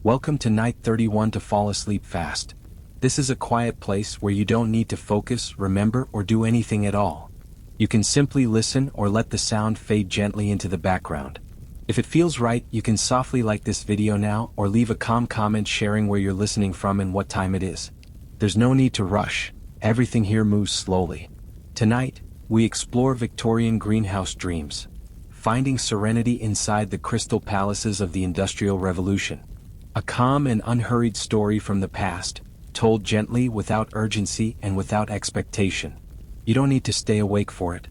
Welcome to night 31 to fall asleep fast. This is a quiet place where you don't need to focus, remember, or do anything at all. You can simply listen or let the sound fade gently into the background. If it feels right, you can softly like this video now or leave a calm comment sharing where you're listening from and what time it is. There's no need to rush. Everything here moves slowly. Tonight, we explore Victorian greenhouse dreams, finding serenity inside the crystal palaces of the Industrial Revolution. A calm and unhurried story from the past, told gently, without urgency and without expectation. You don't need to stay awake for it.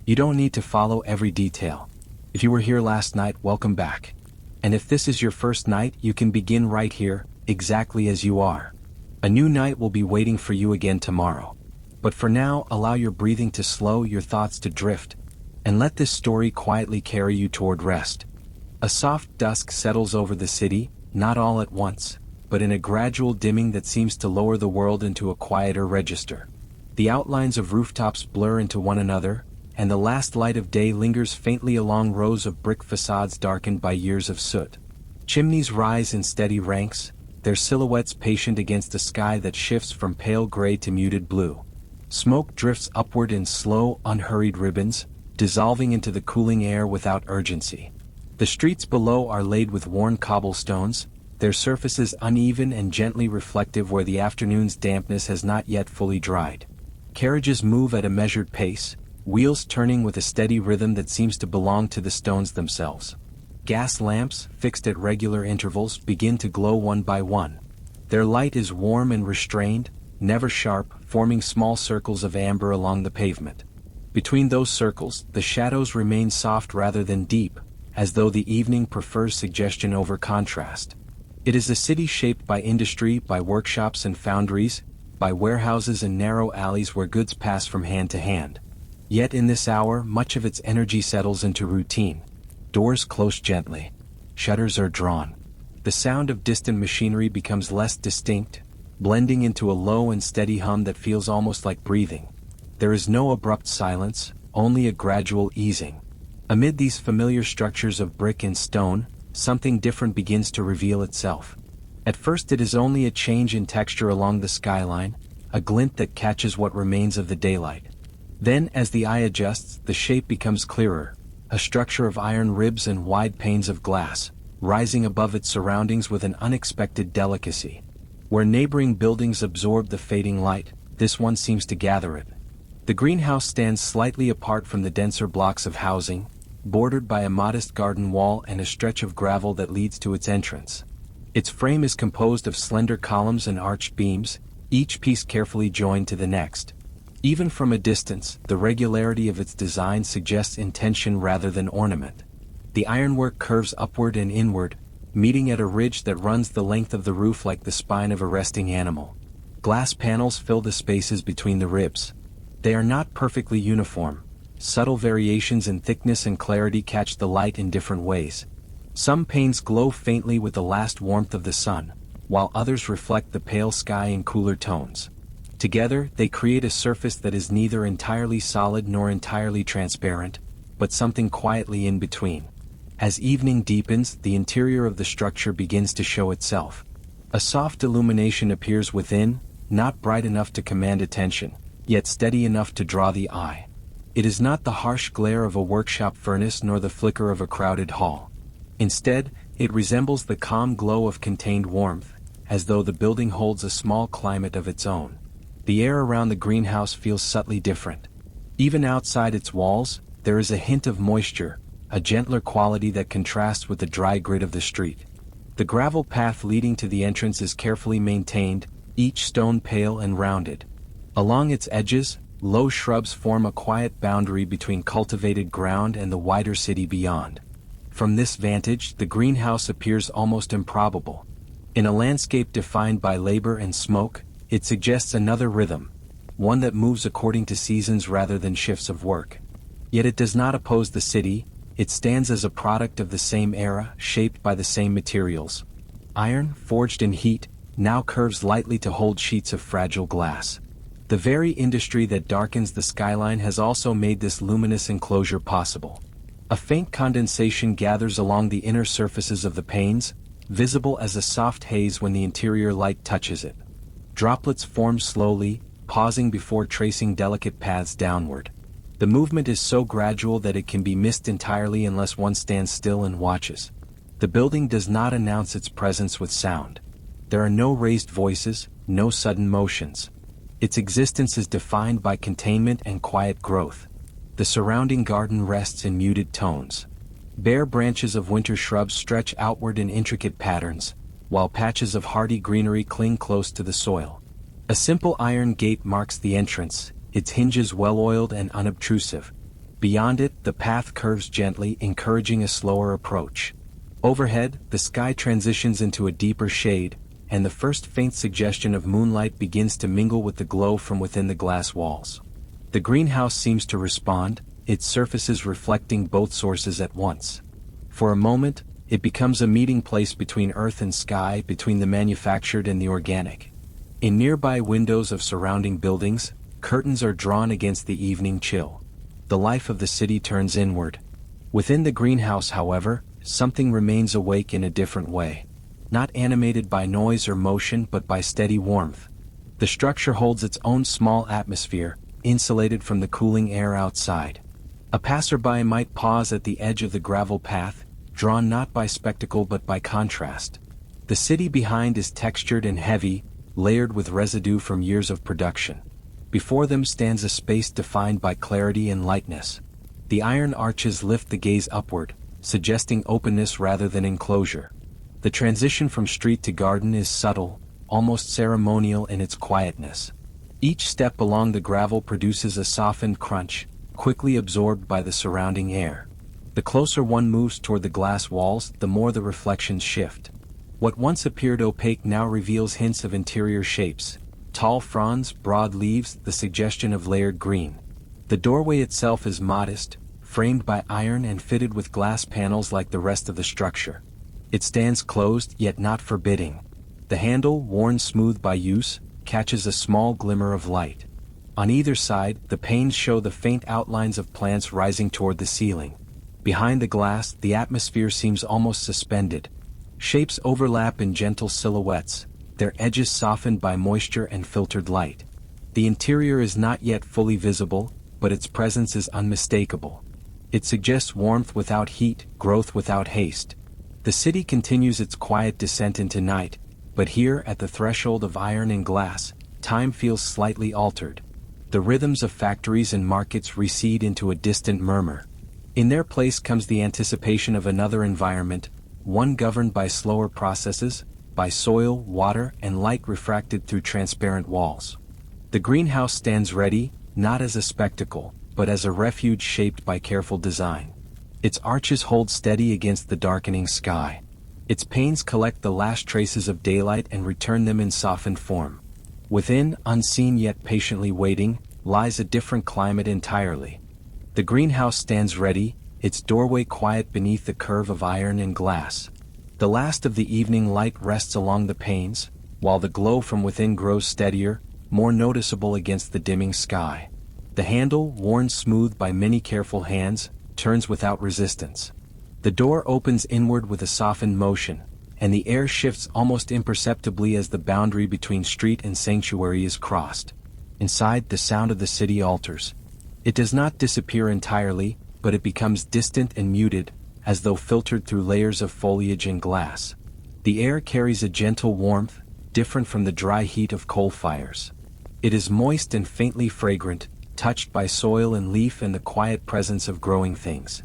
You don't need to follow every detail. If you were here last night, welcome back. And if this is your first night, you can begin right here, exactly as you are. A new night will be waiting for you again tomorrow. But for now, allow your breathing to slow, your thoughts to drift, and let this story quietly carry you toward rest. A soft dusk settles over the city, not all at once, but in a gradual dimming that seems to lower the world into a quieter register. The outlines of rooftops blur into one another, and the last light of day lingers faintly along rows of brick facades darkened by years of soot. Chimneys rise in steady ranks, their silhouettes patient against a sky that shifts from pale gray to muted blue. Smoke drifts upward in slow, unhurried ribbons, dissolving into the cooling air without urgency. The streets below are laid with worn cobblestones, their surfaces uneven and gently reflective where the afternoon's dampness has not yet fully dried. Carriages move at a measured pace, wheels turning with a steady rhythm that seems to belong to the stones themselves. Gas lamps, fixed at regular intervals, begin to glow one by one. Their light is warm and restrained, never sharp, forming small circles of amber along the pavement. Between those circles, the shadows remain soft rather than deep, as though the evening prefers suggestion over contrast. It is a city shaped by industry, by workshops and foundries, by warehouses and narrow alleys where goods pass from hand to hand. Yet in this hour, much of its energy settles into routine. Doors close gently. Shutters are drawn. The sound of distant machinery becomes less distinct, blending into a low and steady hum that feels almost like breathing. There is no abrupt silence, only a gradual easing. Amid these familiar structures of brick and stone, something different begins to reveal itself. At first it is only a change in texture along the skyline, a glint that catches what remains of the daylight. Then, as the eye adjusts, the shape becomes clearer, a structure of iron ribs and wide panes of glass, rising above its surroundings with an unexpected delicacy. Where neighboring buildings absorb the fading light, this one seems to gather it. The greenhouse stands slightly apart from the denser blocks of housing, bordered by a modest garden wall and a stretch of gravel that leads to its entrance. Its frame is composed of slender columns and arched beams, each piece carefully joined to the next. Even from a distance, the regularity of its design suggests intention rather than ornament. The ironwork curves upward and inward, meeting at a ridge that runs the length of the roof like the spine of a resting animal. Glass panels fill the spaces between the ribs. They are not perfectly uniform. Subtle variations in thickness and clarity catch the light in different ways. Some panes glow faintly with the last warmth of the sun, while others reflect the pale sky in cooler tones. Together, they create a surface that is neither entirely solid nor entirely transparent, but something quietly in between. As evening deepens, the interior of the structure begins to show itself. A soft illumination appears within, not bright enough to command attention, yet steady enough to draw the eye. It is not the harsh glare of a workshop furnace nor the flicker of a crowded hall. Instead, it resembles the calm glow of contained warmth, as though the building holds a small climate of its own. The air around the greenhouse feels subtly different. Even outside its walls, there is a hint of moisture, a gentler quality that contrasts with the dry grit of the street. The gravel path leading to the entrance is carefully maintained, each stone pale and rounded. Along its edges, low shrubs form a quiet boundary between cultivated ground and the wider city beyond. From this vantage, the greenhouse appears almost improbable. In a landscape defined by labor and smoke, it suggests another rhythm, one that moves according to seasons rather than shifts of work. Yet it does not oppose the city, it stands as a product of the same era, shaped by the same materials. Iron, forged in heat, now curves lightly to hold sheets of fragile glass. The very industry that darkens the skyline has also made this luminous enclosure possible. A faint condensation gathers along the inner surfaces of the panes, visible as a soft haze when the interior light touches it. Droplets form slowly, pausing before tracing delicate paths downward. The movement is so gradual that it can be missed entirely unless one stands still and watches. The building does not announce its presence with sound. There are no raised voices, no sudden motions. Its existence is defined by containment and quiet growth. The surrounding garden rests in muted tones. Bare branches of winter shrubs stretch outward in intricate patterns, while patches of hardy greenery cling close to the soil. A simple iron gate marks the entrance, its hinges well-oiled and unobtrusive. Beyond it, the path curves gently, encouraging a slower approach. Overhead, the sky transitions into a deeper shade, and the first faint suggestion of moonlight begins to mingle with the glow from within the glass walls. The greenhouse seems to respond, its surfaces reflecting both sources at once. For a moment, it becomes a meeting place between earth and sky, between the manufactured and the organic. In nearby windows of surrounding buildings, curtains are drawn against the evening chill. The life of the city turns inward. Within the greenhouse, however, something remains awake in a different way. Not animated by noise or motion but by steady warmth. The structure holds its own small atmosphere, insulated from the cooling air outside. A passerby might pause at the edge of the gravel path, drawn not by spectacle but by contrast. The city behind is textured and heavy, layered with residue from years of production. Before them stands a space defined by clarity and lightness. The iron arches lift the gaze upward, suggesting openness rather than enclosure. The transition from street to garden is subtle, almost ceremonial in its quietness. Each step along the gravel produces a softened crunch, quickly absorbed by the surrounding air. The closer one moves toward the glass walls, the more the reflections shift. What once appeared opaque now reveals hints of interior shapes. Tall fronds, broad leaves, the suggestion of layered green. The doorway itself is modest, framed by iron and fitted with glass panels like the rest of the structure. It stands closed, yet not forbidding. The handle, worn smooth by use, catches a small glimmer of light. On either side, the panes show the faint outlines of plants rising toward the ceiling. Behind the glass, the atmosphere seems almost suspended. Shapes overlap in gentle silhouettes, their edges softened by moisture and filtered light. The interior is not yet fully visible, but its presence is unmistakable. It suggests warmth without heat, growth without haste. The city continues its quiet descent into night, but here at the threshold of iron and glass, time feels slightly altered. The rhythms of factories and markets recede into a distant murmur. In their place comes the anticipation of another environment, one governed by slower processes, by soil, water, and light refracted through transparent walls. The greenhouse stands ready, not as a spectacle, but as a refuge shaped by careful design. Its arches hold steady against the darkening sky. Its panes collect the last traces of daylight and return them in softened form. Within, unseen yet patiently waiting, lies a different climate entirely. The greenhouse stands ready, its doorway quiet beneath the curve of iron and glass. The last of the evening light rests along the panes, while the glow from within grows steadier, more noticeable against the dimming sky. The handle, worn smooth by many careful hands, turns without resistance. The door opens inward with a softened motion, and the air shifts almost imperceptibly as the boundary between street and sanctuary is crossed. Inside, the sound of the city alters. It does not disappear entirely, but it becomes distant and muted, as though filtered through layers of foliage and glass. The air carries a gentle warmth, different from the dry heat of coal fires. It is moist and faintly fragrant, touched by soil and leaf and the quiet presence of growing things.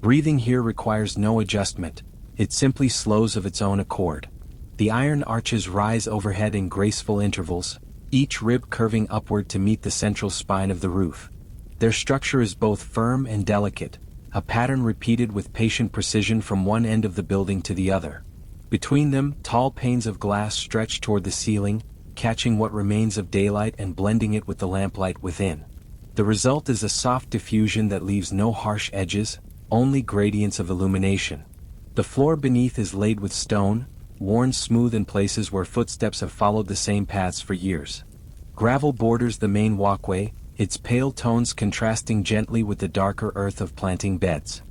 Breathing here requires no adjustment, it simply slows of its own accord. The iron arches rise overhead in graceful intervals, each rib curving upward to meet the central spine of the roof. Their structure is both firm and delicate, a pattern repeated with patient precision from one end of the building to the other. Between them, tall panes of glass stretch toward the ceiling, catching what remains of daylight and blending it with the lamplight within. The result is a soft diffusion that leaves no harsh edges, only gradients of illumination. The floor beneath is laid with stone, worn smooth in places where footsteps have followed the same paths for years. Gravel borders the main walkway, its pale tones contrasting gently with the darker earth of planting beds.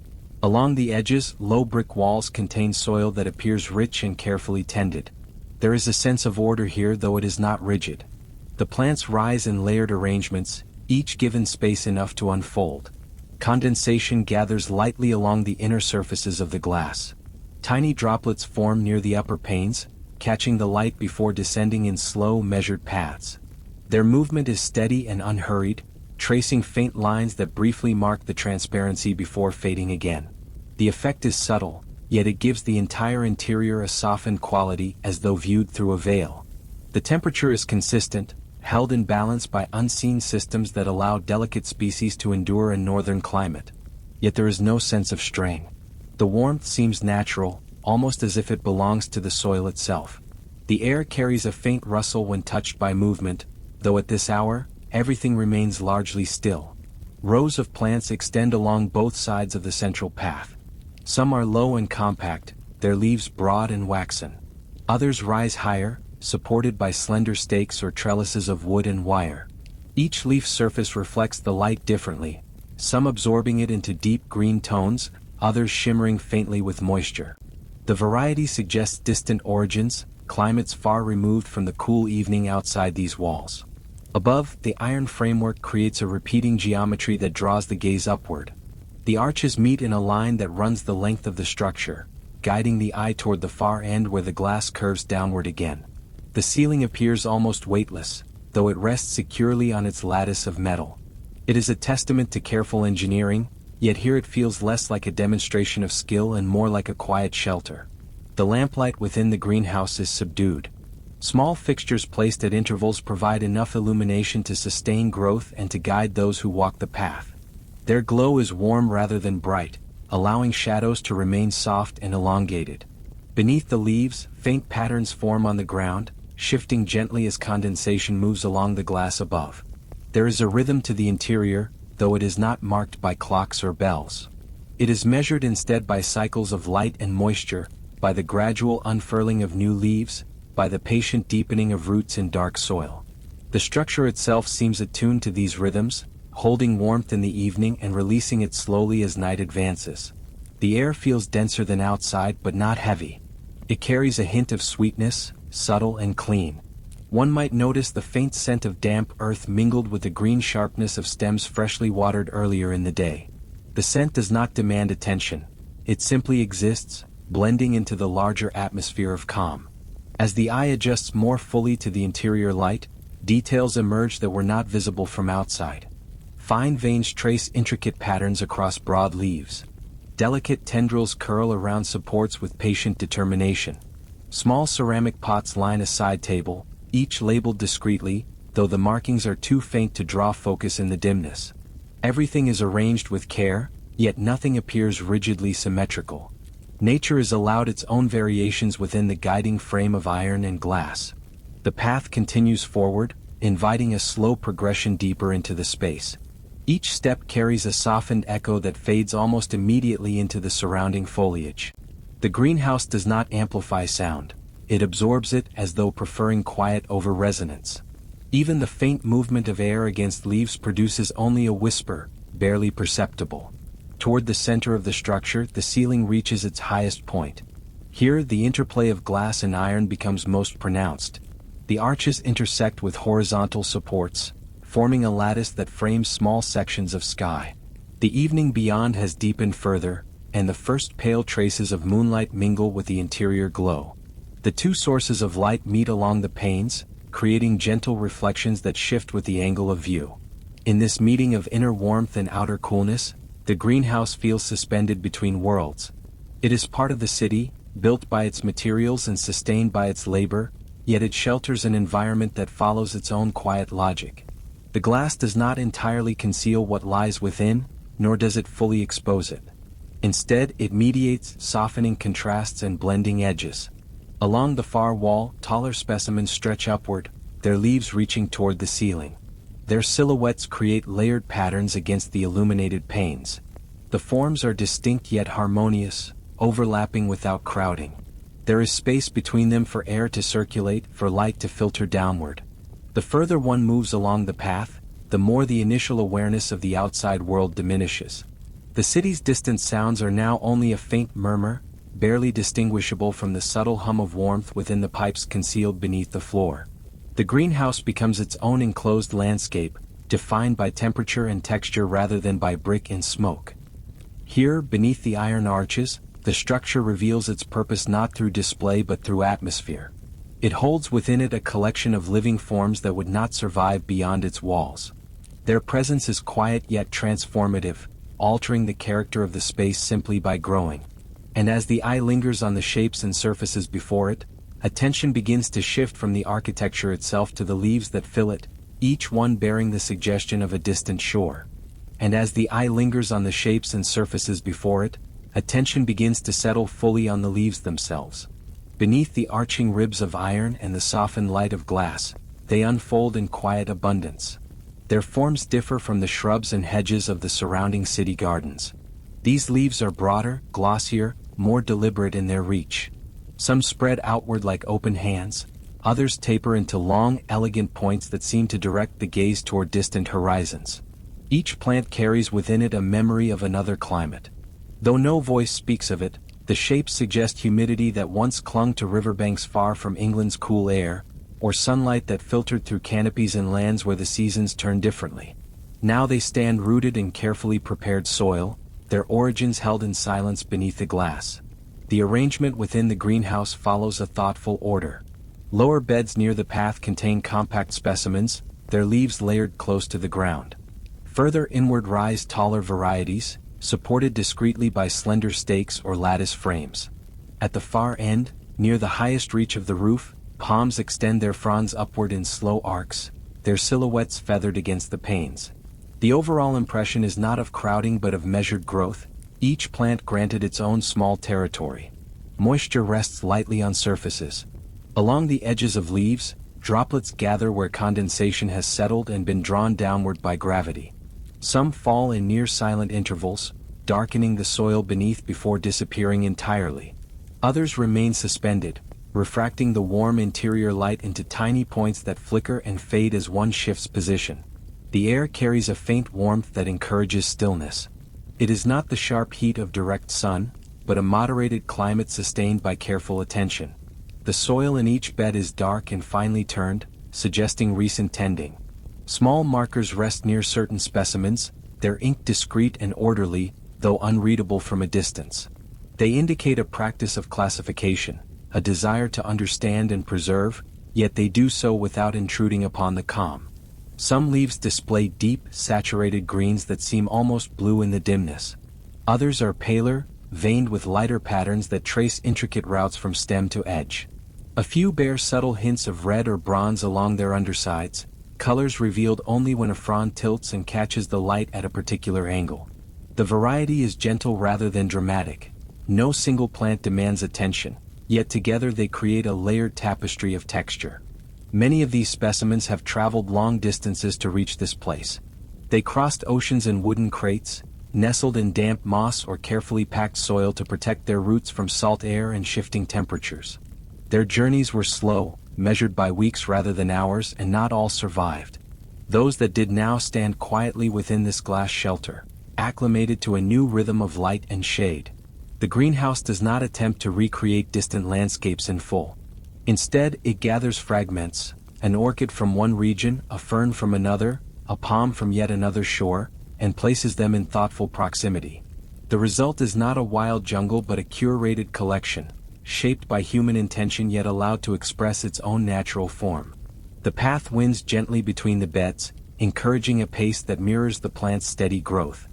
Along the edges, low brick walls contain soil that appears rich and carefully tended. There is a sense of order here, though it is not rigid. The plants rise in layered arrangements, each given space enough to unfold. Condensation gathers lightly along the inner surfaces of the glass. Tiny droplets form near the upper panes, catching the light before descending in slow, measured paths. Their movement is steady and unhurried, tracing faint lines that briefly mark the transparency before fading again. The effect is subtle, yet it gives the entire interior a softened quality as though viewed through a veil. The temperature is consistent, held in balance by unseen systems that allow delicate species to endure a northern climate. Yet there is no sense of strain. The warmth seems natural, almost as if it belongs to the soil itself. The air carries a faint rustle when touched by movement, though at this hour, everything remains largely still. Rows of plants extend along both sides of the central path. Some are low and compact, their leaves broad and waxen. Others rise higher, supported by slender stakes or trellises of wood and wire. Each leaf surface reflects the light differently, some absorbing it into deep green tones, others shimmering faintly with moisture. The variety suggests distant origins, climates far removed from the cool evening outside these walls. Above, the iron framework creates a repeating geometry that draws the gaze upward. The arches meet in a line that runs the length of the structure, guiding the eye toward the far end where the glass curves downward again. The ceiling appears almost weightless, though it rests securely on its lattice of metal. It is a testament to careful engineering, yet here it feels less like a demonstration of skill and more like a quiet shelter. The lamplight within the greenhouse is subdued. Small fixtures placed at intervals provide enough illumination to sustain growth and to guide those who walk the path. Their glow is warm rather than bright, allowing shadows to remain soft and elongated. Beneath the leaves, faint patterns form on the ground, shifting gently as condensation moves along the glass above. There is a rhythm to the interior, though it is not marked by clocks or bells. It is measured instead by cycles of light and moisture, by the gradual unfurling of new leaves, by the patient deepening of roots in dark soil. The structure itself seems attuned to these rhythms, holding warmth in the evening and releasing it slowly as night advances. The air feels denser than outside but not heavy. It carries a hint of sweetness, subtle and clean. One might notice the faint scent of damp earth mingled with the green sharpness of stems freshly watered earlier in the day. The scent does not demand attention. It simply exists, blending into the larger atmosphere of calm. As the eye adjusts more fully to the interior light, details emerge that were not visible from outside. Fine veins trace intricate patterns across broad leaves. Delicate tendrils curl around supports with patient determination. Small ceramic pots line a side table, each labeled discreetly, though the markings are too faint to draw focus in the dimness. Everything is arranged with care, yet nothing appears rigidly symmetrical. Nature has allowed its own variations within the guiding frame of iron and glass. The path continues forward, inviting a slow progression deeper into the space. Each step carries a softened echo that fades almost immediately into the surrounding foliage. The greenhouse does not amplify sound. It absorbs it as though preferring quiet over resonance. Even the faint movement of air against leaves produces only a whisper, barely perceptible. Toward the center of the structure, the ceiling reaches its highest point. Here, the interplay of glass and iron becomes most pronounced. The arches intersect with horizontal supports, forming a lattice that frames small sections of sky. The evening beyond has deepened further, and the first pale traces of moonlight mingle with the interior glow. The two sources of light meet along the panes, creating gentle reflections that shift with the angle of view. In this meeting of inner warmth and outer coolness, the greenhouse feels suspended between worlds. It is part of the city, built by its materials and sustained by its labor, yet it shelters an environment that follows its own quiet logic. The glass does not entirely conceal what lies within, nor does it fully expose it. Instead, it mediates, softening contrasts and blending edges. Along the far wall, taller specimens stretch upward, their leaves reaching toward the ceiling. Their silhouettes create layered patterns against the illuminated panes. The forms are distinct yet harmonious, overlapping without crowding. There is space between them for air to circulate, for light to filter downward. The further one moves along the path, the more the initial awareness of the outside world diminishes. The city's distant sounds are now only a faint murmur, barely distinguishable from the subtle hum of warmth within the pipes concealed beneath the floor. The greenhouse becomes its own enclosed landscape, defined by temperature and texture rather than by brick and smoke. Here, beneath the iron arches, the structure reveals its purpose not through display but through atmosphere. It holds within it a collection of living forms that would not survive beyond its walls. Their presence is quiet yet transformative, altering the character of the space simply by growing. And as the eye lingers on the shapes and surfaces before it, attention begins to shift from the architecture itself to the leaves that fill it, each one bearing the suggestion of a distant shore. And as the eye lingers on the shapes and surfaces before it, attention begins to settle fully on the leaves themselves. Beneath the arching ribs of iron and the softened light of glass, they unfold in quiet abundance. Their forms differ from the shrubs and hedges of the surrounding city gardens. These leaves are broader, glossier, more deliberate in their reach. Some spread outward like open hands, others taper into long, elegant points that seem to direct the gaze toward distant horizons. Each plant carries within it a memory of another climate. Though no voice speaks of it, the shapes suggest humidity that once clung to riverbanks far from England's cool air, or sunlight that filtered through canopies in lands where the seasons turn differently. Now they stand rooted in carefully prepared soil, their origins held in silence beneath the glass. The arrangement within the greenhouse follows a thoughtful order. Lower beds near the path contain compact specimens, their leaves layered close to the ground. Further inward rise taller varieties, supported discreetly by slender stakes or lattice frames. At the far end, near the highest reach of the roof, palms extend their fronds upward in slow arcs, their silhouettes feathered against the panes. The overall impression is not of crowding but of measured growth, each plant granted its own small territory. Moisture rests lightly on surfaces. Along the edges of leaves, droplets gather where condensation has settled and been drawn downward by gravity. Some fall in near silent intervals, darkening the soil beneath before disappearing entirely. Others remain suspended, refracting the warm interior light into tiny points that flicker and fade as one shifts position. The air carries a faint warmth that encourages stillness. It is not the sharp heat of direct sun, but a moderated climate sustained by careful attention. The soil in each bed is dark and finely turned, suggesting recent tending. Small markers rest near certain specimens, their ink discreet and orderly, though unreadable from a distance. They indicate a practice of classification, a desire to understand and preserve, yet they do so without intruding upon the calm. Some leaves display deep, saturated greens that seem almost blue in the dimness. Others are paler, veined with lighter patterns that trace intricate routes from stem to edge. A few bear subtle hints of red or bronze along their undersides, colors revealed only when a frond tilts and catches the light at a particular angle. The variety is gentle rather than dramatic. No single plant demands attention, yet together they create a layered tapestry of texture. Many of these specimens have traveled long distances to reach this place. They crossed oceans in wooden crates, nestled in damp moss or carefully packed soil to protect their roots from salt air and shifting temperatures. Their journeys were slow, measured by weeks rather than hours, and not all survived. Those that did now stand quietly within this glass shelter, acclimated to a new rhythm of light and shade. The greenhouse does not attempt to recreate distant landscapes in full. Instead, it gathers fragments, an orchid from one region, a fern from another, a palm from yet another shore, and places them in thoughtful proximity. The result is not a wild jungle but a curated collection, shaped by human intention yet allowed to express its own natural form. The path winds gently between the beds, encouraging a pace that mirrors the plant's steady growth.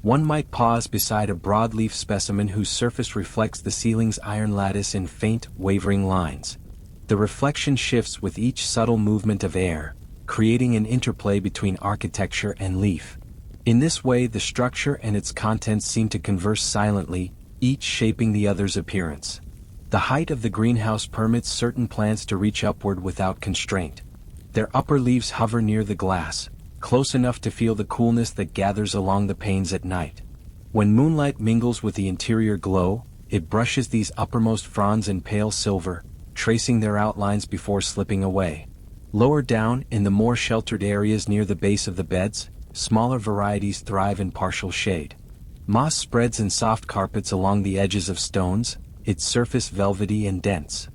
One might pause beside a broadleaf specimen whose surface reflects the ceiling's iron lattice in faint, wavering lines. The reflection shifts with each subtle movement of air, creating an interplay between architecture and leaf. In this way, the structure and its contents seem to converse silently, each shaping the other's appearance. The height of the greenhouse permits certain plants to reach upward without constraint. Their upper leaves hover near the glass, close enough to feel the coolness that gathers along the panes at night. When moonlight mingles with the interior glow, it brushes these uppermost fronds in pale silver, tracing their outlines before slipping away. Lower down, in the more sheltered areas near the base of the beds, smaller varieties thrive in partial shade. Moss spreads in soft carpets along the edges of stones, its surface velvety and dense.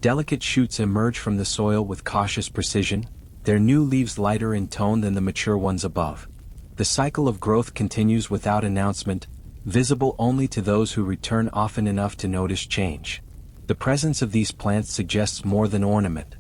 Delicate shoots emerge from the soil with cautious precision, their new leaves lighter in tone than the mature ones above. The cycle of growth continues without announcement, visible only to those who return often enough to notice change. The presence of these plants suggests more than ornament.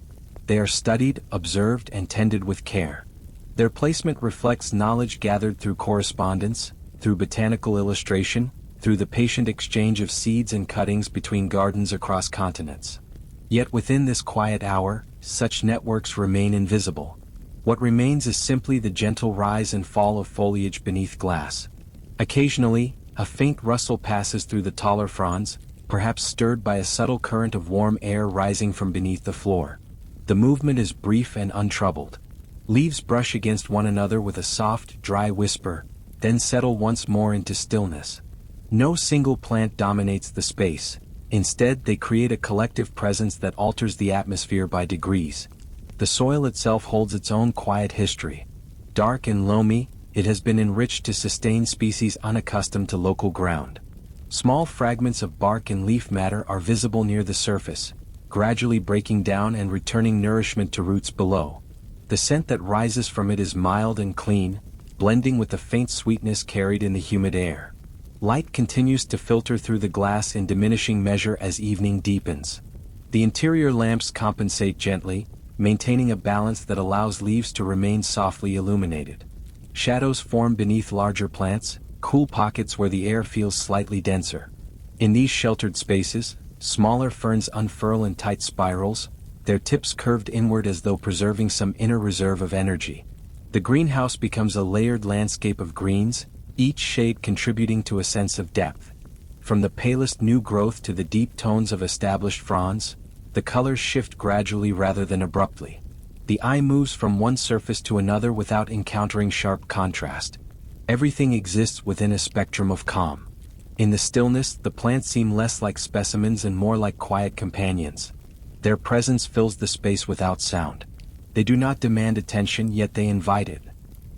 They are studied, observed, and tended with care. Their placement reflects knowledge gathered through correspondence, through botanical illustration, through the patient exchange of seeds and cuttings between gardens across continents. Yet within this quiet hour, such networks remain invisible. What remains is simply the gentle rise and fall of foliage beneath glass. Occasionally, a faint rustle passes through the taller fronds, perhaps stirred by a subtle current of warm air rising from beneath the floor. The movement is brief and untroubled. Leaves brush against one another with a soft, dry whisper, then settle once more into stillness. No single plant dominates the space. Instead, they create a collective presence that alters the atmosphere by degrees. The soil itself holds its own quiet history. Dark and loamy, it has been enriched to sustain species unaccustomed to local ground. Small fragments of bark and leaf matter are visible near the surface, gradually breaking down and returning nourishment to roots below. The scent that rises from it is mild and clean, blending with the faint sweetness carried in the humid air. Light continues to filter through the glass in diminishing measure as evening deepens. The interior lamps compensate gently, maintaining a balance that allows leaves to remain softly illuminated. Shadows form beneath larger plants, cool pockets where the air feels slightly denser. In these sheltered spaces, smaller ferns unfurl in tight spirals, their tips curved inward as though preserving some inner reserve of energy. The greenhouse becomes a layered landscape of greens, each shade contributing to a sense of depth. From the palest new growth to the deep tones of established fronds, the colors shift gradually rather than abruptly. The eye moves from one surface to another without encountering sharp contrast. Everything exists within a spectrum of calm. In the stillness, the plants seem less like specimens and more like quiet companions. Their presence fills the space without sound. They do not demand attention, yet they invite it.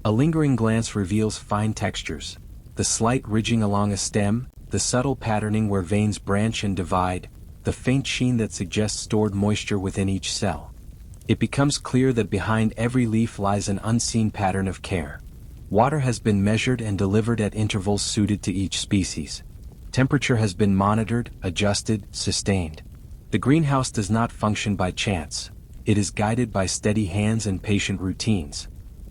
A lingering glance reveals fine textures, the slight ridging along a stem, the subtle patterning where veins branch and divide, the faint sheen that suggests stored moisture within each cell. It becomes clear that behind every leaf lies an unseen pattern of care. Water has been measured and delivered at intervals suited to each species. Temperature has been monitored, adjusted, sustained. The greenhouse does not function by chance. It is guided by steady hands and patient routines.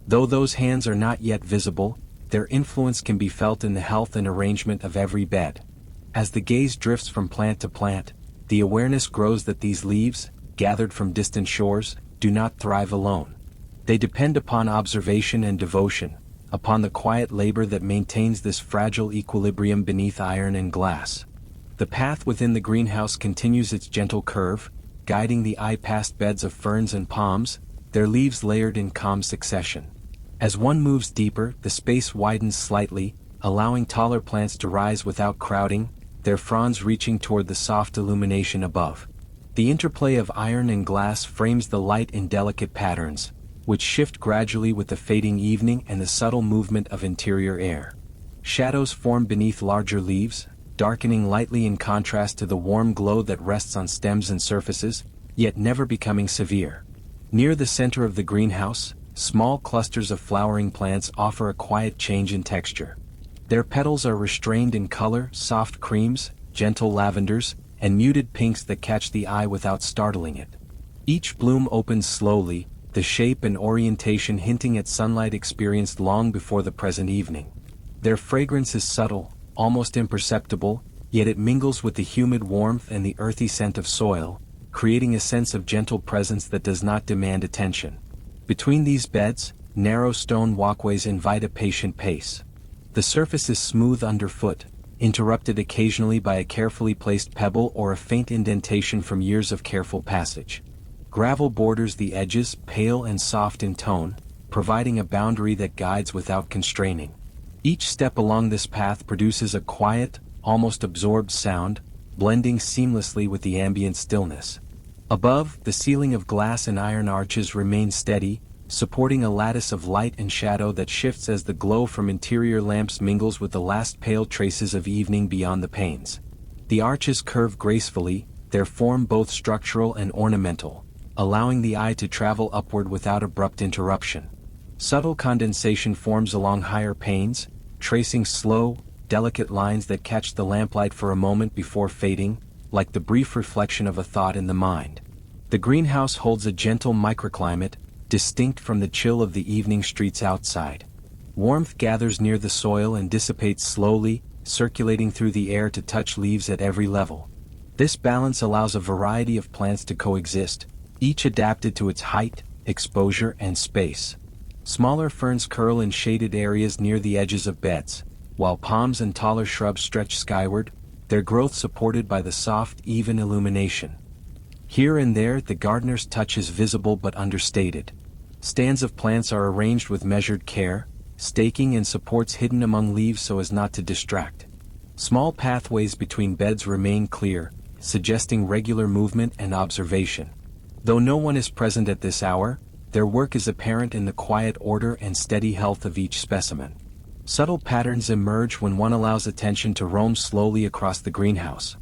Though those hands are not yet visible, their influence can be felt in the health and arrangement of every bed. As the gaze drifts from plant to plant, the awareness grows that these leaves, gathered from distant shores, do not thrive alone. They depend upon observation and devotion, upon the quiet labor that maintains this fragile equilibrium beneath iron and glass. The path within the greenhouse continues its gentle curve, guiding the eye past beds of ferns and palms, their leaves layered in calm succession. As one moves deeper, the space widens slightly, allowing taller plants to rise without crowding, their fronds reaching toward the soft illumination above. The interplay of iron and glass frames the light in delicate patterns, which shift gradually with the fading evening and the subtle movement of interior air. Shadows form beneath larger leaves, darkening lightly in contrast to the warm glow that rests on stems and surfaces, yet never becoming severe. Near the center of the greenhouse, small clusters of flowering plants offer a quiet change in texture. Their petals are restrained in color, soft creams, gentle lavenders, and muted pinks that catch the eye without startling it. Each bloom opens slowly, the shape and orientation hinting at sunlight experienced long before the present evening. Their fragrance is subtle, almost imperceptible, yet it mingles with the humid warmth and the earthy scent of soil, creating a sense of gentle presence that does not demand attention. Between these beds, narrow stone walkways invite a patient pace. The surface is smooth underfoot, interrupted occasionally by a carefully placed pebble or a faint indentation from years of careful passage. Gravel borders the edges, pale and soft in tone, providing a boundary that guides without constraining. Each step along this path produces a quiet, almost absorbed sound, blending seamlessly with the ambient stillness. Above, the ceiling of glass and iron arches remains steady, supporting a lattice of light and shadow that shifts as the glow from interior lamps mingles with the last pale traces of evening beyond the panes. The arches curve gracefully, their form both structural and ornamental, allowing the eye to travel upward without abrupt interruption. Subtle condensation forms along higher panes, tracing slow, delicate lines that catch the lamplight for a moment before fading, like the brief reflection of a thought in the mind. The greenhouse holds a gentle microclimate, distinct from the chill of the evening streets outside. Warmth gathers near the soil and dissipates slowly, circulating through the air to touch leaves at every level. This balance allows a variety of plants to coexist, each adapted to its height, exposure, and space. Smaller ferns curl in shaded areas near the edges of beds, while palms and taller shrubs stretch skyward, their growth supported by the soft, even illumination. Here and there, the gardener's touch is visible but understated. Stands of plants are arranged with measured care, staking and supports hidden among leaves so as not to distract. Small pathways between beds remain clear, suggesting regular movement and observation. Though no one is present at this hour, their work is apparent in the quiet order and steady health of each specimen. Subtle patterns emerge when one allows attention to roam slowly across the greenhouse.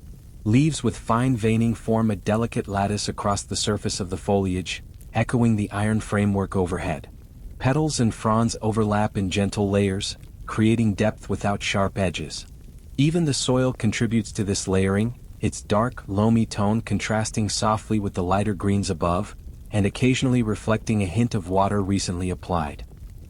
Leaves with fine veining form a delicate lattice across the surface of the foliage, echoing the iron framework overhead. Petals and fronds overlap in gentle layers, creating depth without sharp edges. Even the soil contributes to this layering, its dark, loamy tone contrasting softly with the lighter greens above, and occasionally reflecting a hint of water recently applied.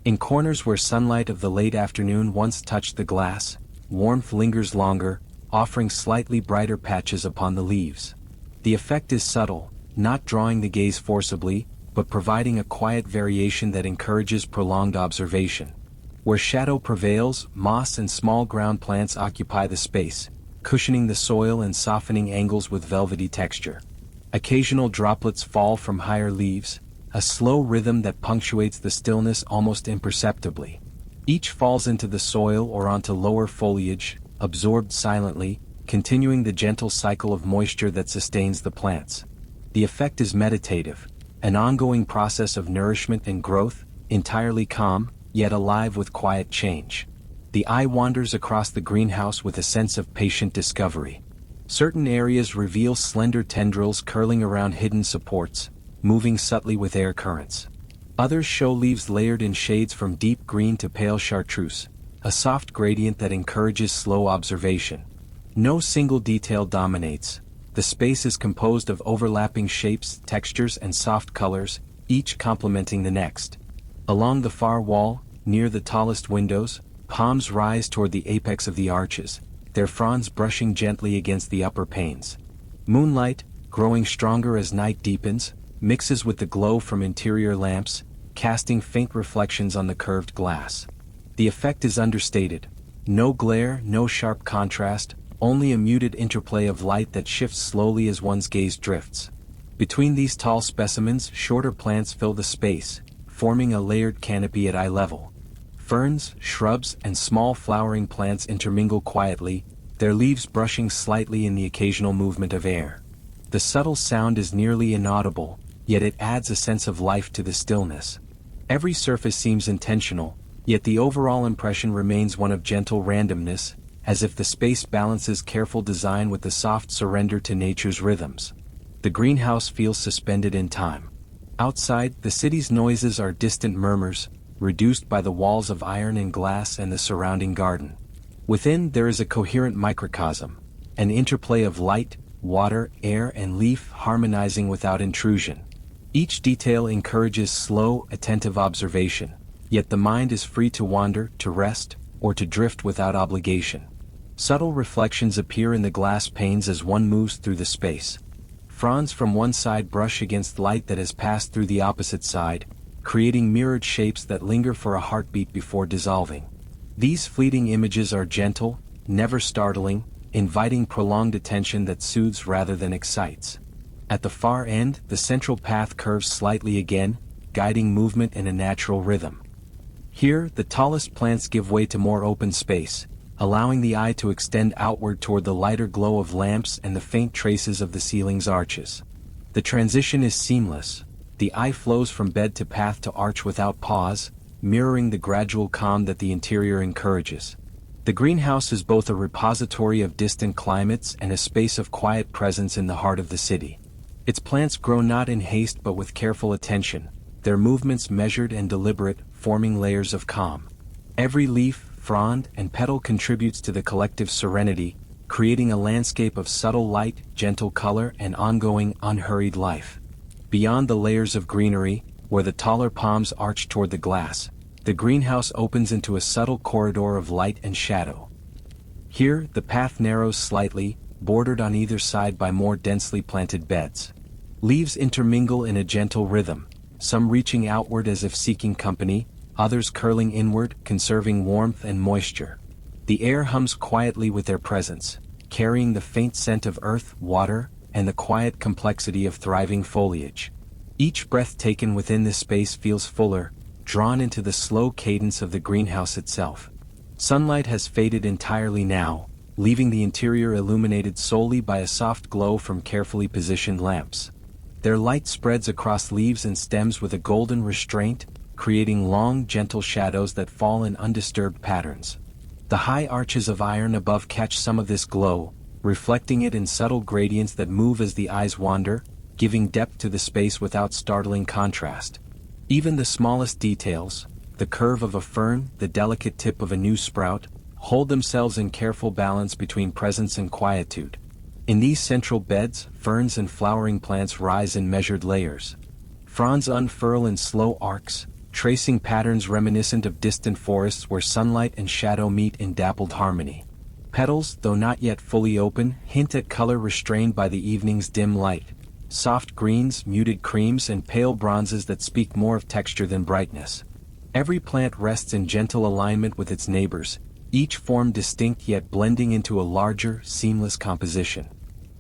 In corners where sunlight of the late afternoon once touched the glass, warmth lingers longer, offering slightly brighter patches upon the leaves. The effect is subtle, not drawing the gaze forcibly, but providing a quiet variation that encourages prolonged observation. Where shadow prevails, moss and small ground plants occupy the space, cushioning the soil and softening angles with velvety texture. Occasional droplets fall from higher leaves, a slow rhythm that punctuates the stillness almost imperceptibly. Each falls into the soil or onto lower foliage, absorbed silently, continuing the gentle cycle of moisture that sustains the plants. The effect is meditative, an ongoing process of nourishment and growth, entirely calm, yet alive with quiet change. The eye wanders across the greenhouse with a sense of patient discovery. Certain areas reveal slender tendrils curling around hidden supports, moving subtly with air currents. Others show leaves layered in shades from deep green to pale chartreuse, a soft gradient that encourages slow observation. No single detail dominates. The space is composed of overlapping shapes, textures, and soft colors, each complementing the next. Along the far wall, near the tallest windows, palms rise toward the apex of the arches, their fronds brushing gently against the upper panes. Moonlight, growing stronger as night deepens, mixes with the glow from interior lamps, casting faint reflections on the curved glass. The effect is understated. No glare, no sharp contrast, only a muted interplay of light that shifts slowly as one's gaze drifts. Between these tall specimens, shorter plants fill the space, forming a layered canopy at eye level. Ferns, shrubs, and small flowering plants intermingle quietly, their leaves brushing slightly in the occasional movement of air. The subtle sound is nearly inaudible, yet it adds a sense of life to the stillness. Every surface seems intentional, yet the overall impression remains one of gentle randomness, as if the space balances careful design with the soft surrender to nature's rhythms. The greenhouse feels suspended in time. Outside, the city's noises are distant murmurs, reduced by the walls of iron and glass and the surrounding garden. Within, there is a coherent microcosm, an interplay of light, water, air, and leaf harmonizing without intrusion. Each detail encourages slow, attentive observation, yet the mind is free to wander, to rest, or to drift without obligation. Subtle reflections appear in the glass panes as one moves through the space. Fronds from one side brush against light that has passed through the opposite side, creating mirrored shapes that linger for a heartbeat before dissolving. These fleeting images are gentle, never startling, inviting prolonged attention that soothes rather than excites. At the far end, the central path curves slightly again, guiding movement in a natural rhythm. Here, the tallest plants give way to more open space, allowing the eye to extend outward toward the lighter glow of lamps and the faint traces of the ceiling's arches. The transition is seamless. The eye flows from bed to path to arch without pause, mirroring the gradual calm that the interior encourages. The greenhouse is both a repository of distant climates and a space of quiet presence in the heart of the city. Its plants grow not in haste but with careful attention, their movements measured and deliberate, forming layers of calm. Every leaf, frond, and petal contributes to the collective serenity, creating a landscape of subtle light, gentle color, and ongoing, unhurried life. Beyond the layers of greenery, where the taller palms arch toward the glass, the greenhouse opens into a subtle corridor of light and shadow. Here, the path narrows slightly, bordered on either side by more densely planted beds. Leaves intermingle in a gentle rhythm, some reaching outward as if seeking company, others curling inward, conserving warmth and moisture. The air hums quietly with their presence, carrying the faint scent of earth, water, and the quiet complexity of thriving foliage. Each breath taken within this space feels fuller, drawn into the slow cadence of the greenhouse itself. Sunlight has faded entirely now, leaving the interior illuminated solely by a soft glow from carefully positioned lamps. Their light spreads across leaves and stems with a golden restraint, creating long, gentle shadows that fall in undisturbed patterns. The high arches of iron above catch some of this glow, reflecting it in subtle gradients that move as the eyes wander, giving depth to the space without startling contrast. Even the smallest details, the curve of a fern, the delicate tip of a new sprout, hold themselves in careful balance between presence and quietude. In these central beds, ferns and flowering plants rise in measured layers. Fronds unfurl in slow arcs, tracing patterns reminiscent of distant forests where sunlight and shadow meet in dappled harmony. Petals, though not yet fully open, hint at color restrained by the evening's dim light. Soft greens, muted creams, and pale bronzes that speak more of texture than brightness. Every plant rests in gentle alignment with its neighbors, each form distinct yet blending into a larger, seamless composition.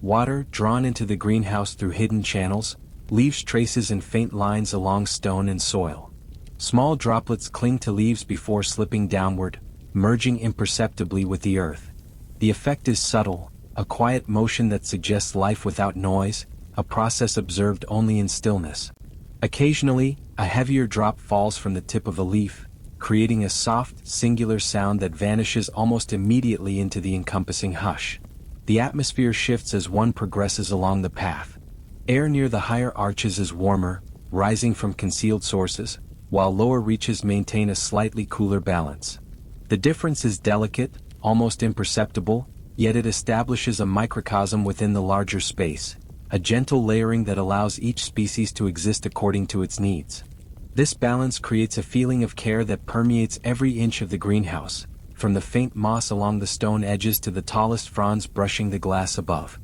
Water, drawn into the greenhouse through hidden channels, leaves traces in faint lines along stone and soil. Small droplets cling to leaves before slipping downward, merging imperceptibly with the earth. The effect is subtle, a quiet motion that suggests life without noise, a process observed only in stillness. Occasionally, a heavier drop falls from the tip of a leaf, creating a soft, singular sound that vanishes almost immediately into the encompassing hush. The atmosphere shifts as one progresses along the path. Air near the higher arches is warmer, rising from concealed sources, while lower reaches maintain a slightly cooler balance. The difference is delicate, almost imperceptible, yet it establishes a microcosm within the larger space, a gentle layering that allows each species to exist according to its needs. This balance creates a feeling of care that permeates every inch of the greenhouse, from the faint moss along the stone edges to the tallest fronds brushing the glass above.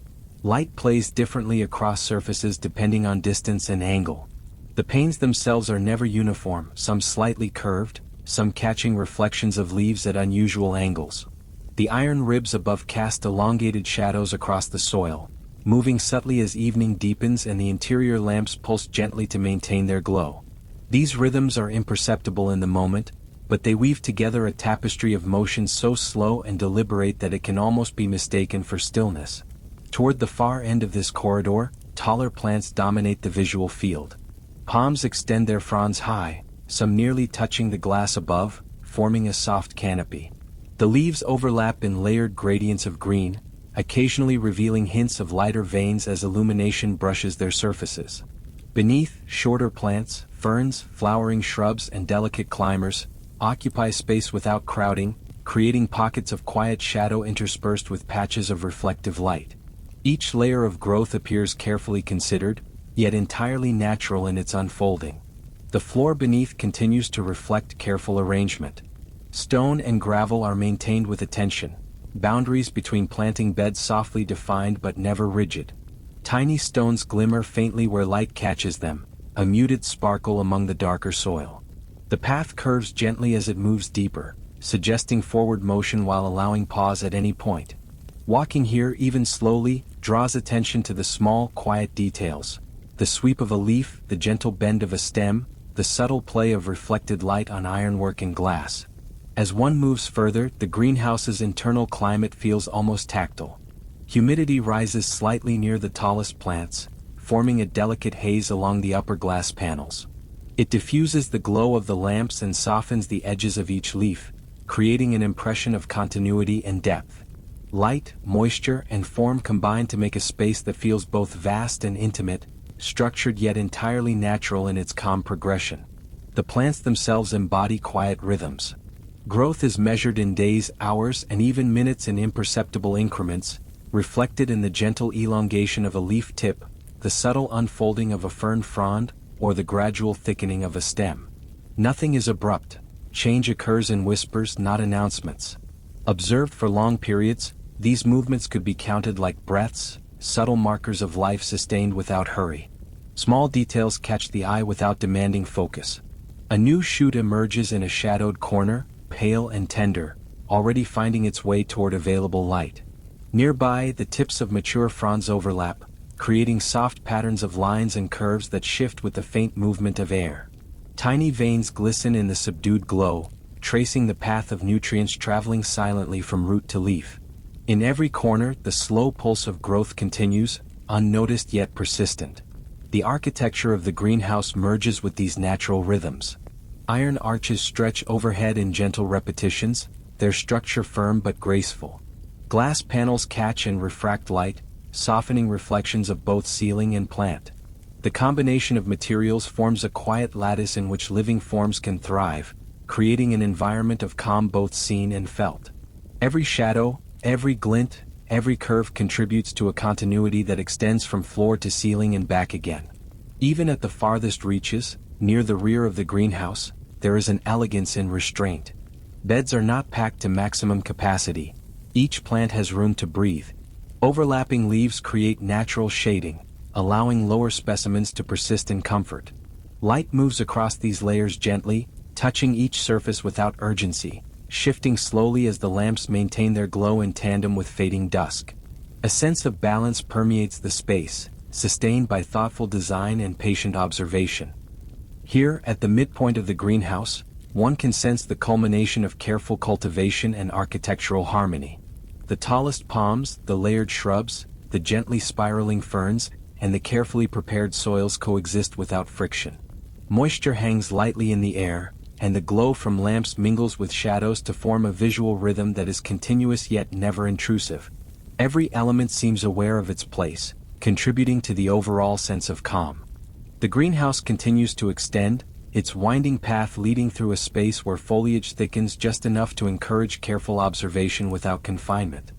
Light plays differently across surfaces depending on distance and angle. The panes themselves are never uniform, some slightly curved, some catching reflections of leaves at unusual angles. The iron ribs above cast elongated shadows across the soil, moving subtly as evening deepens and the interior lamps pulse gently to maintain their glow. These rhythms are imperceptible in the moment, but they weave together a tapestry of motion so slow and deliberate that it can almost be mistaken for stillness. Toward the far end of this corridor, taller plants dominate the visual field. Palms extend their fronds high, some nearly touching the glass above, forming a soft canopy. The leaves overlap in layered gradients of green, occasionally revealing hints of lighter veins as illumination brushes their surfaces. Beneath, shorter plants, ferns, flowering shrubs, and delicate climbers occupy space without crowding, creating pockets of quiet shadow interspersed with patches of reflective light. Each layer of growth appears carefully considered, yet entirely natural in its unfolding. The floor beneath continues to reflect careful arrangement. Stone and gravel are maintained with attention, boundaries between planting beds softly defined but never rigid. Tiny stones glimmer faintly where light catches them, a muted sparkle among the darker soil. The path curves gently as it moves deeper, suggesting forward motion while allowing pause at any point. Walking here even slowly draws attention to the small, quiet details. The sweep of a leaf, the gentle bend of a stem, the subtle play of reflected light on ironwork and glass. As one moves further, the greenhouse's internal climate feels almost tactile. Humidity rises slightly near the tallest plants, forming a delicate haze along the upper glass panels. It diffuses the glow of the lamps and softens the edges of each leaf, creating an impression of continuity and depth. Light, moisture, and form combine to make a space that feels both vast and intimate, structured yet entirely natural in its calm progression. The plants themselves embody quiet rhythms. Growth is measured in days, hours, and even minutes in imperceptible increments, reflected in the gentle elongation of a leaf tip, the subtle unfolding of a fern frond, or the gradual thickening of a stem. Nothing is abrupt. Change occurs in whispers, not announcements. Observed for long periods, these movements could be counted like breaths, subtle markers of life sustained without hurry. Small details catch the eye without demanding focus. A new shoot emerges in a shadowed corner, pale and tender, already finding its way toward available light. Nearby, the tips of mature fronds overlap, creating soft patterns of lines and curves that shift with the faint movement of air. Tiny veins glisten in the subdued glow, tracing the path of nutrients traveling silently from root to leaf. In every corner, the slow pulse of growth continues, unnoticed yet persistent. The architecture of the greenhouse merges with these natural rhythms. Iron arches stretch overhead in gentle repetitions, their structure firm but graceful. Glass panels catch and refract light, softening reflections of both ceiling and plant. The combination of materials forms a quiet lattice in which living forms can thrive, creating an environment of calm both seen and felt. Every shadow, every glint, every curve contributes to a continuity that extends from floor to ceiling and back again. Even at the farthest reaches, near the rear of the greenhouse, there is an elegance in restraint. Beds are not packed to maximum capacity. Each plant has room to breathe. Overlapping leaves create natural shading, allowing lower specimens to persist in comfort. Light moves across these layers gently, touching each surface without urgency, shifting slowly as the lamps maintain their glow in tandem with fading dusk. A sense of balance permeates the space, sustained by thoughtful design and patient observation. Here, at the midpoint of the greenhouse, one can sense the culmination of careful cultivation and architectural harmony. The tallest palms, the layered shrubs, the gently spiraling ferns, and the carefully prepared soils coexist without friction. Moisture hangs lightly in the air, and the glow from lamps mingles with shadows to form a visual rhythm that is continuous yet never intrusive. Every element seems aware of its place, contributing to the overall sense of calm. The greenhouse continues to extend, its winding path leading through a space where foliage thickens just enough to encourage careful observation without confinement.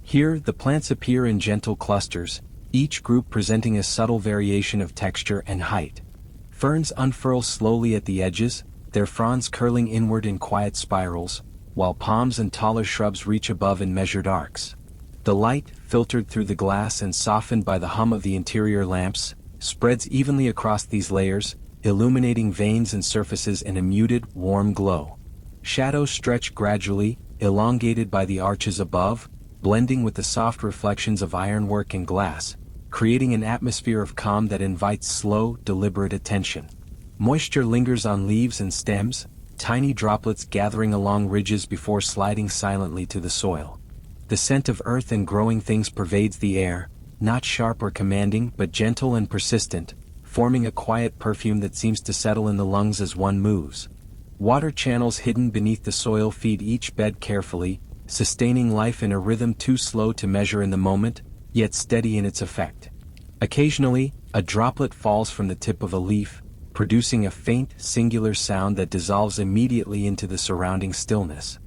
Here, the plants appear in gentle clusters, each group presenting a subtle variation of texture and height. Ferns unfurl slowly at the edges, their fronds curling inward in quiet spirals, while palms and taller shrubs reach above in measured arcs. The light, filtered through the glass and softened by the hum of the interior lamps, spreads evenly across these layers, illuminating veins and surfaces in a muted, warm glow. Shadows stretch gradually, elongated by the arches above, blending with the soft reflections of ironwork and glass, creating an atmosphere of calm that invites slow, deliberate attention. Moisture lingers on leaves and stems, tiny droplets gathering along ridges before sliding silently to the soil. The scent of earth and growing things pervades the air, not sharp or commanding but gentle and persistent, forming a quiet perfume that seems to settle in the lungs as one moves. Water channels hidden beneath the soil feed each bed carefully, sustaining life in a rhythm too slow to measure in the moment, yet steady in its effect. Occasionally, a droplet falls from the tip of a leaf, producing a faint, singular sound that dissolves immediately into the surrounding stillness.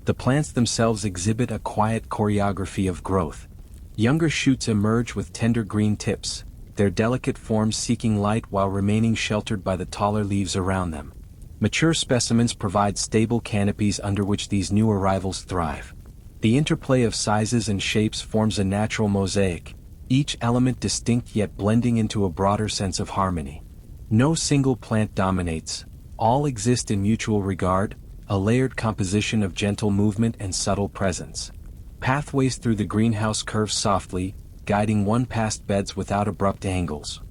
The plants themselves exhibit a quiet choreography of growth. Younger shoots emerge with tender green tips, their delicate forms seeking light while remaining sheltered by the taller leaves around them. Mature specimens provide stable canopies under which these new arrivals thrive. The interplay of sizes and shapes forms a natural mosaic, each element distinct yet blending into a broader sense of harmony. No single plant dominates, all exist in mutual regard, a layered composition of gentle movement and subtle presence. Pathways through the greenhouse curve softly, guiding one past beds without abrupt angles.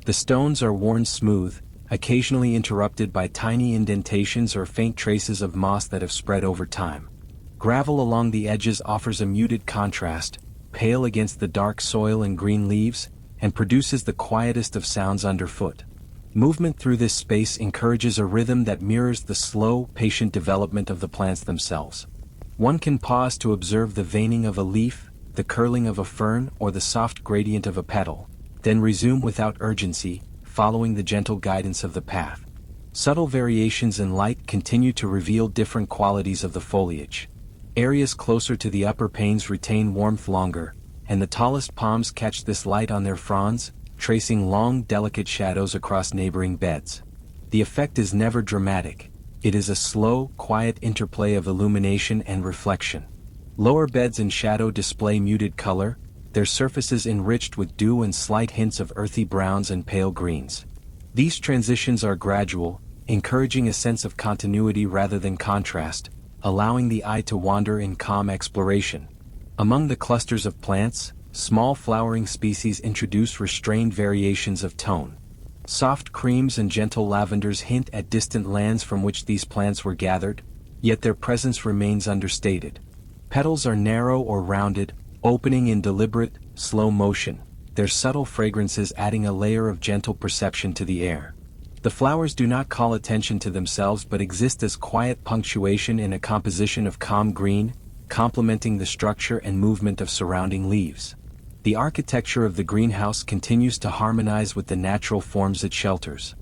The stones are worn smooth, occasionally interrupted by tiny indentations or faint traces of moss that have spread over time. Gravel along the edges offers a muted contrast, pale against the dark soil and green leaves, and produces the quietest of sounds underfoot. Movement through this space encourages a rhythm that mirrors the slow, patient development of the plants themselves. One can pause to observe the veining of a leaf, the curling of a fern, or the soft gradient of a petal, then resume without urgency, following the gentle guidance of the path. Subtle variations in light continue to reveal different qualities of the foliage. Areas closer to the upper panes retain warmth longer, and the tallest palms catch this light on their fronds, tracing long, delicate shadows across neighboring beds. The effect is never dramatic. It is a slow, quiet interplay of illumination and reflection. Lower beds in shadow display muted color, their surfaces enriched with dew and slight hints of earthy browns and pale greens. These transitions are gradual, encouraging a sense of continuity rather than contrast, allowing the eye to wander in calm exploration. Among the clusters of plants, small flowering species introduce restrained variations of tone. Soft creams and gentle lavenders hint at distant lands from which these plants were gathered, yet their presence remains understated. Petals are narrow or rounded, opening in deliberate, slow motion, their subtle fragrances adding a layer of gentle perception to the air. The flowers do not call attention to themselves but exist as quiet punctuation in a composition of calm green, complementing the structure and movement of surrounding leaves. The architecture of the greenhouse continues to harmonize with the natural forms it shelters.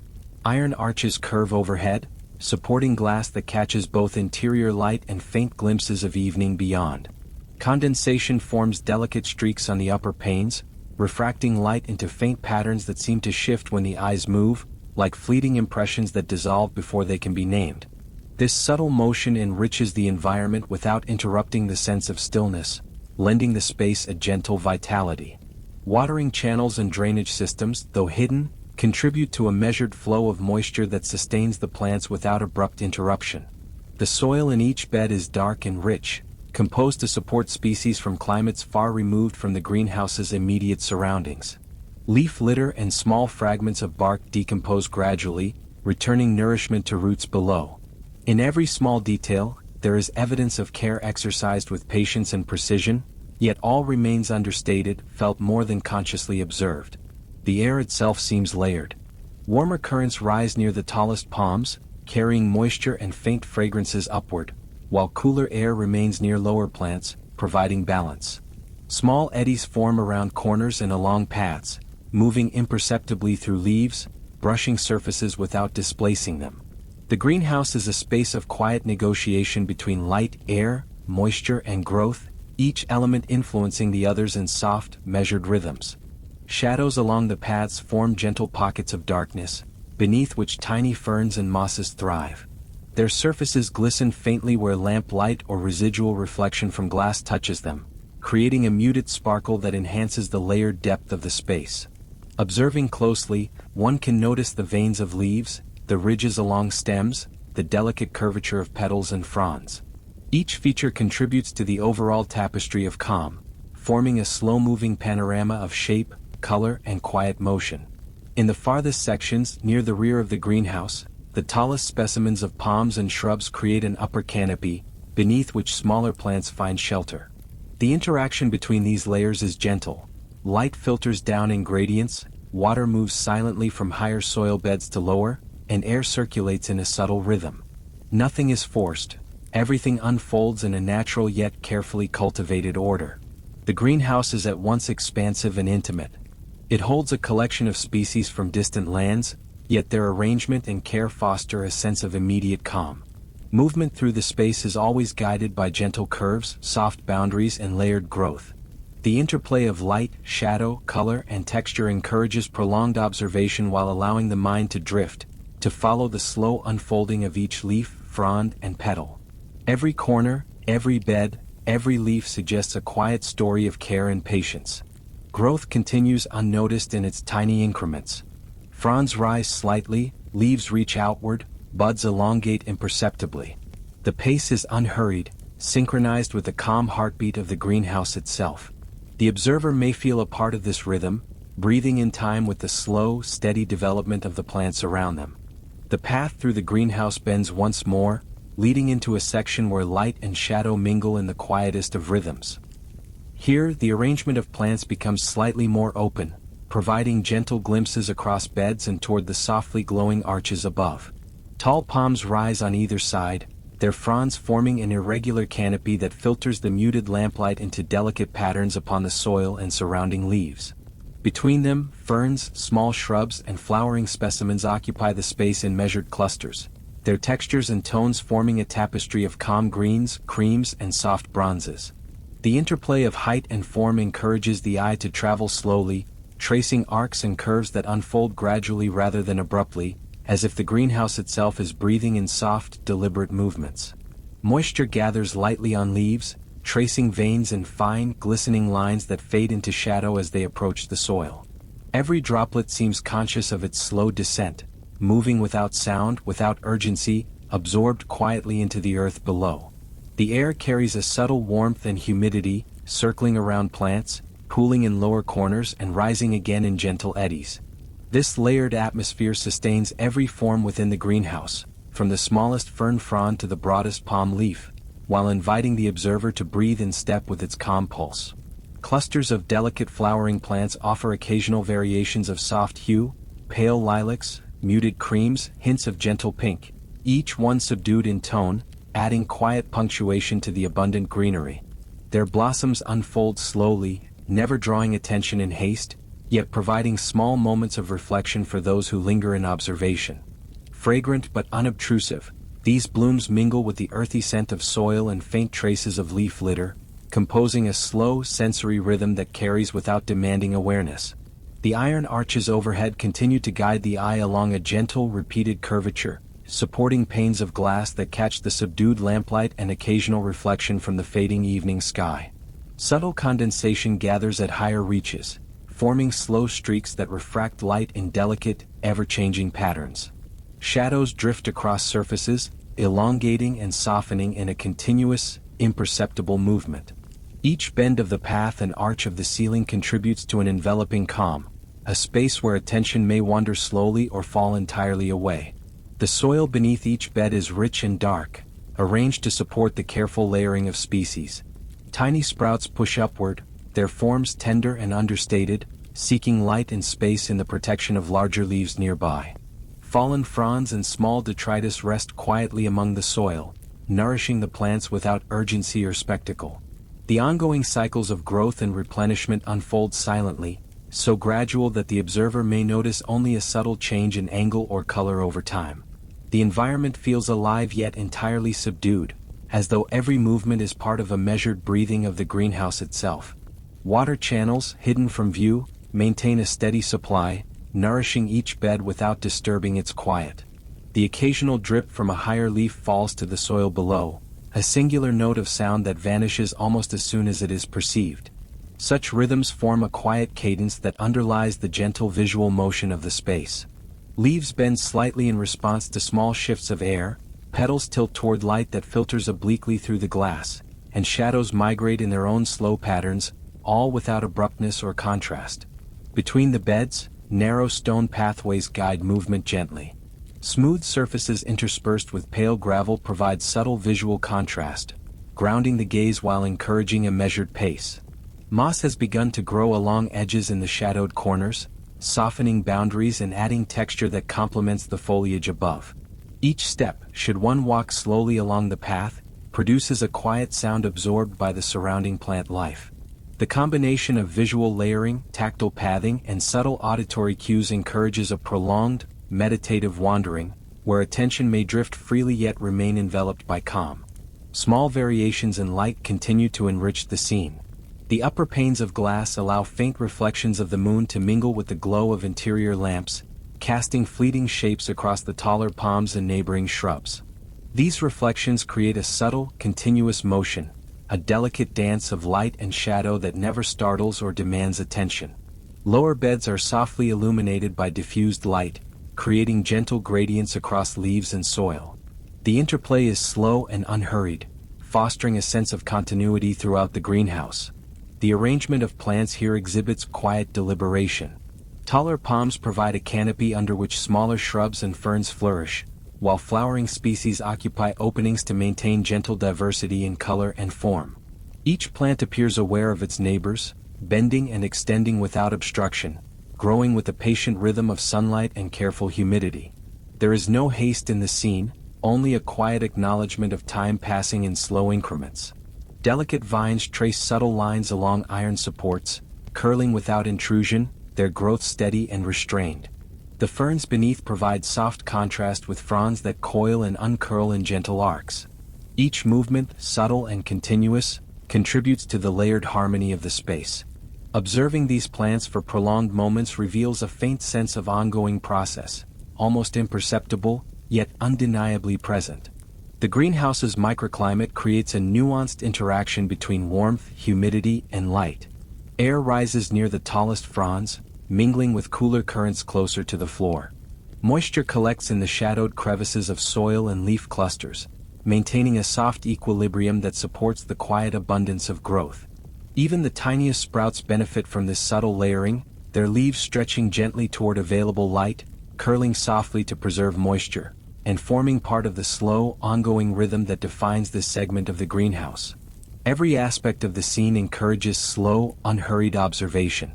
Iron arches curve overhead, supporting glass that catches both interior light and faint glimpses of evening beyond. Condensation forms delicate streaks on the upper panes, refracting light into faint patterns that seem to shift when the eyes move, like fleeting impressions that dissolve before they can be named. This subtle motion enriches the environment without interrupting the sense of stillness, lending the space a gentle vitality. Watering channels and drainage systems, though hidden, contribute to a measured flow of moisture that sustains the plants without abrupt interruption. The soil in each bed is dark and rich, composed to support species from climates far removed from the greenhouse's immediate surroundings. Leaf litter and small fragments of bark decompose gradually, returning nourishment to roots below. In every small detail, there is evidence of care exercised with patience and precision, yet all remains understated, felt more than consciously observed. The air itself seems layered. Warmer currents rise near the tallest palms, carrying moisture and faint fragrances upward, while cooler air remains near lower plants, providing balance. Small eddies form around corners and along paths, moving imperceptibly through leaves, brushing surfaces without displacing them. The greenhouse is a space of quiet negotiation between light, air, moisture, and growth, each element influencing the others in soft, measured rhythms. Shadows along the paths form gentle pockets of darkness, beneath which tiny ferns and mosses thrive. Their surfaces glisten faintly where lamp light or residual reflection from glass touches them, creating a muted sparkle that enhances the layered depth of the space. Observing closely, one can notice the veins of leaves, the ridges along stems, the delicate curvature of petals and fronds. Each feature contributes to the overall tapestry of calm, forming a slow-moving panorama of shape, color, and quiet motion. In the farthest sections, near the rear of the greenhouse, the tallest specimens of palms and shrubs create an upper canopy, beneath which smaller plants find shelter. The interaction between these layers is gentle. Light filters down in gradients, water moves silently from higher soil beds to lower, and air circulates in a subtle rhythm. Nothing is forced. Everything unfolds in a natural yet carefully cultivated order. The greenhouse is at once expansive and intimate. It holds a collection of species from distant lands, yet their arrangement and care foster a sense of immediate calm. Movement through the space is always guided by gentle curves, soft boundaries, and layered growth. The interplay of light, shadow, color, and texture encourages prolonged observation while allowing the mind to drift, to follow the slow unfolding of each leaf, frond, and petal. Every corner, every bed, every leaf suggests a quiet story of care and patience. Growth continues unnoticed in its tiny increments. Fronds rise slightly, leaves reach outward, buds elongate imperceptibly. The pace is unhurried, synchronized with the calm heartbeat of the greenhouse itself. The observer may feel a part of this rhythm, breathing in time with the slow, steady development of the plants around them. The path through the greenhouse bends once more, leading into a section where light and shadow mingle in the quietest of rhythms. Here, the arrangement of plants becomes slightly more open, providing gentle glimpses across beds and toward the softly glowing arches above. Tall palms rise on either side, their fronds forming an irregular canopy that filters the muted lamplight into delicate patterns upon the soil and surrounding leaves. Between them, ferns, small shrubs, and flowering specimens occupy the space in measured clusters, their textures and tones forming a tapestry of calm greens, creams, and soft bronzes. The interplay of height and form encourages the eye to travel slowly, tracing arcs and curves that unfold gradually rather than abruptly, as if the greenhouse itself is breathing in soft, deliberate movements. Moisture gathers lightly on leaves, tracing veins and fine, glistening lines that fade into shadow as they approach the soil. Every droplet seems conscious of its slow descent, moving without sound, without urgency, absorbed quietly into the earth below. The air carries a subtle warmth and humidity, circling around plants, cooling in lower corners and rising again in gentle eddies. This layered atmosphere sustains every form within the greenhouse, from the smallest fern frond to the broadest palm leaf, while inviting the observer to breathe in step with its calm pulse. Clusters of delicate flowering plants offer occasional variations of soft hue, pale lilacs, muted creams, hints of gentle pink, each one subdued in tone, adding quiet punctuation to the abundant greenery. Their blossoms unfold slowly, never drawing attention in haste, yet providing small moments of reflection for those who linger in observation. Fragrant but unobtrusive, these blooms mingle with the earthy scent of soil and faint traces of leaf litter, composing a slow, sensory rhythm that carries without demanding awareness. The iron arches overhead continue to guide the eye along a gentle, repeated curvature, supporting panes of glass that catch the subdued lamplight and occasional reflection from the fading evening sky. Subtle condensation gathers at higher reaches, forming slow streaks that refract light in delicate, ever-changing patterns. Shadows drift across surfaces, elongating and softening in a continuous, imperceptible movement. Each bend of the path and arch of the ceiling contributes to an enveloping calm, a space where attention may wander slowly or fall entirely away. The soil beneath each bed is rich and dark, arranged to support the careful layering of species. Tiny sprouts push upward, their forms tender and understated, seeking light and space in the protection of larger leaves nearby. Fallen fronds and small detritus rest quietly among the soil, nourishing the plants without urgency or spectacle. The ongoing cycles of growth and replenishment unfold silently, so gradual that the observer may notice only a subtle change in angle or color over time. The environment feels alive yet entirely subdued, as though every movement is part of a measured breathing of the greenhouse itself. Water channels, hidden from view, maintain a steady supply, nourishing each bed without disturbing its quiet. The occasional drip from a higher leaf falls to the soil below, a singular note of sound that vanishes almost as soon as it is perceived. Such rhythms form a quiet cadence that underlies the gentle visual motion of the space. Leaves bend slightly in response to small shifts of air, petals tilt toward light that filters obliquely through the glass, and shadows migrate in their own slow patterns, all without abruptness or contrast. Between the beds, narrow stone pathways guide movement gently. Smooth surfaces interspersed with pale gravel provide subtle visual contrast, grounding the gaze while encouraging a measured pace. Moss has begun to grow along edges in the shadowed corners, softening boundaries and adding texture that complements the foliage above. Each step, should one walk slowly along the path, produces a quiet sound absorbed by the surrounding plant life. The combination of visual layering, tactile pathing, and subtle auditory cues encourages a prolonged, meditative wandering, where attention may drift freely yet remain enveloped by calm. Small variations in light continue to enrich the scene. The upper panes of glass allow faint reflections of the moon to mingle with the glow of interior lamps, casting fleeting shapes across the taller palms and neighboring shrubs. These reflections create a subtle, continuous motion, a delicate dance of light and shadow that never startles or demands attention. Lower beds are softly illuminated by diffused light, creating gentle gradients across leaves and soil. The interplay is slow and unhurried, fostering a sense of continuity throughout the greenhouse. The arrangement of plants here exhibits quiet deliberation. Taller palms provide a canopy under which smaller shrubs and ferns flourish, while flowering species occupy openings to maintain gentle diversity in color and form. Each plant appears aware of its neighbors, bending and extending without obstruction, growing with the patient rhythm of sunlight and careful humidity. There is no haste in the scene, only a quiet acknowledgement of time passing in slow increments. Delicate vines trace subtle lines along iron supports, curling without intrusion, their growth steady and restrained. The ferns beneath provide soft contrast with fronds that coil and uncurl in gentle arcs. Each movement, subtle and continuous, contributes to the layered harmony of the space. Observing these plants for prolonged moments reveals a faint sense of ongoing process, almost imperceptible, yet undeniably present. The greenhouse's microclimate creates a nuanced interaction between warmth, humidity, and light. Air rises near the tallest fronds, mingling with cooler currents closer to the floor. Moisture collects in the shadowed crevices of soil and leaf clusters, maintaining a soft equilibrium that supports the quiet abundance of growth. Even the tiniest sprouts benefit from this subtle layering, their leaves stretching gently toward available light, curling softly to preserve moisture, and forming part of the slow, ongoing rhythm that defines this segment of the greenhouse. Every aspect of the scene encourages slow, unhurried observation.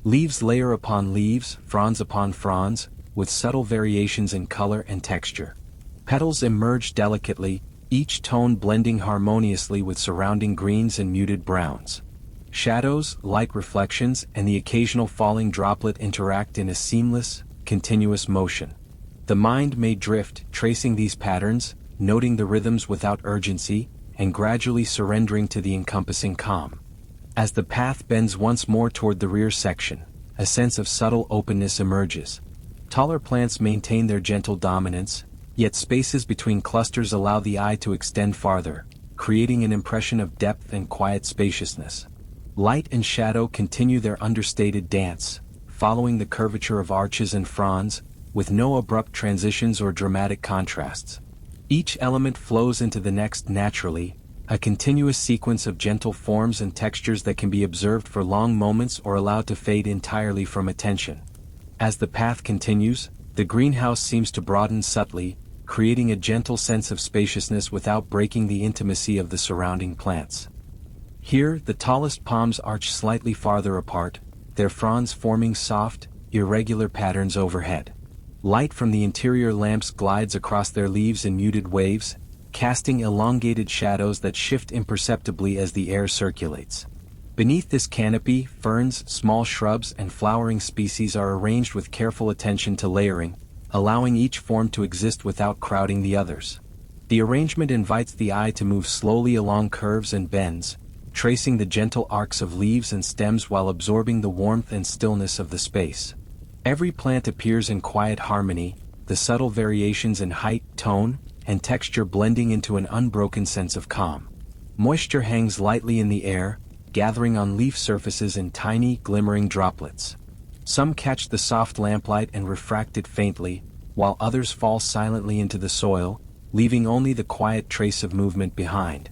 Leaves layer upon leaves, fronds upon fronds, with subtle variations in color and texture. Petals emerge delicately, each tone blending harmoniously with surrounding greens and muted browns. Shadows, light reflections, and the occasional falling droplet interact in a seamless, continuous motion. The mind may drift, tracing these patterns, noting the rhythms without urgency, and gradually surrendering to the encompassing calm. As the path bends once more toward the rear section, a sense of subtle openness emerges. Taller plants maintain their gentle dominance, yet spaces between clusters allow the eye to extend farther, creating an impression of depth and quiet spaciousness. Light and shadow continue their understated dance, following the curvature of arches and fronds, with no abrupt transitions or dramatic contrasts. Each element flows into the next naturally, a continuous sequence of gentle forms and textures that can be observed for long moments or allowed to fade entirely from attention. As the path continues, the greenhouse seems to broaden subtly, creating a gentle sense of spaciousness without breaking the intimacy of the surrounding plants. Here, the tallest palms arch slightly farther apart, their fronds forming soft, irregular patterns overhead. Light from the interior lamps glides across their leaves in muted waves, casting elongated shadows that shift imperceptibly as the air circulates. Beneath this canopy, ferns, small shrubs, and flowering species are arranged with careful attention to layering, allowing each form to exist without crowding the others. The arrangement invites the eye to move slowly along curves and bends, tracing the gentle arcs of leaves and stems while absorbing the warmth and stillness of the space. Every plant appears in quiet harmony, the subtle variations in height, tone, and texture blending into an unbroken sense of calm. Moisture hangs lightly in the air, gathering on leaf surfaces in tiny, glimmering droplets. Some catch the soft lamplight and refract it faintly, while others fall silently into the soil, leaving only the quiet trace of movement behind.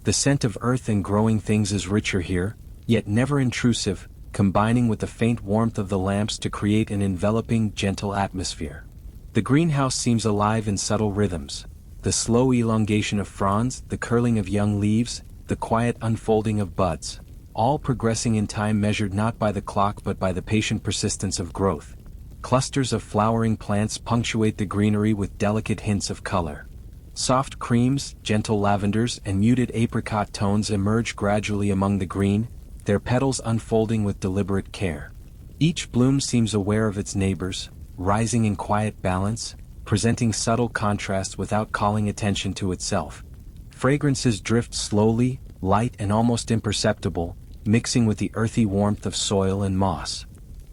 The scent of earth and growing things is richer here, yet never intrusive, combining with the faint warmth of the lamps to create an enveloping, gentle atmosphere. The greenhouse seems alive in subtle rhythms. The slow elongation of fronds, the curling of young leaves, the quiet unfolding of buds, all progressing in time measured not by the clock but by the patient persistence of growth. Clusters of flowering plants punctuate the greenery with delicate hints of color. Soft creams, gentle lavenders, and muted apricot tones emerge gradually among the green, their petals unfolding with deliberate care. Each bloom seems aware of its neighbors, rising in quiet balance, presenting subtle contrast without calling attention to itself. Fragrances drift slowly, light and almost imperceptible, mixing with the earthy warmth of soil and moss.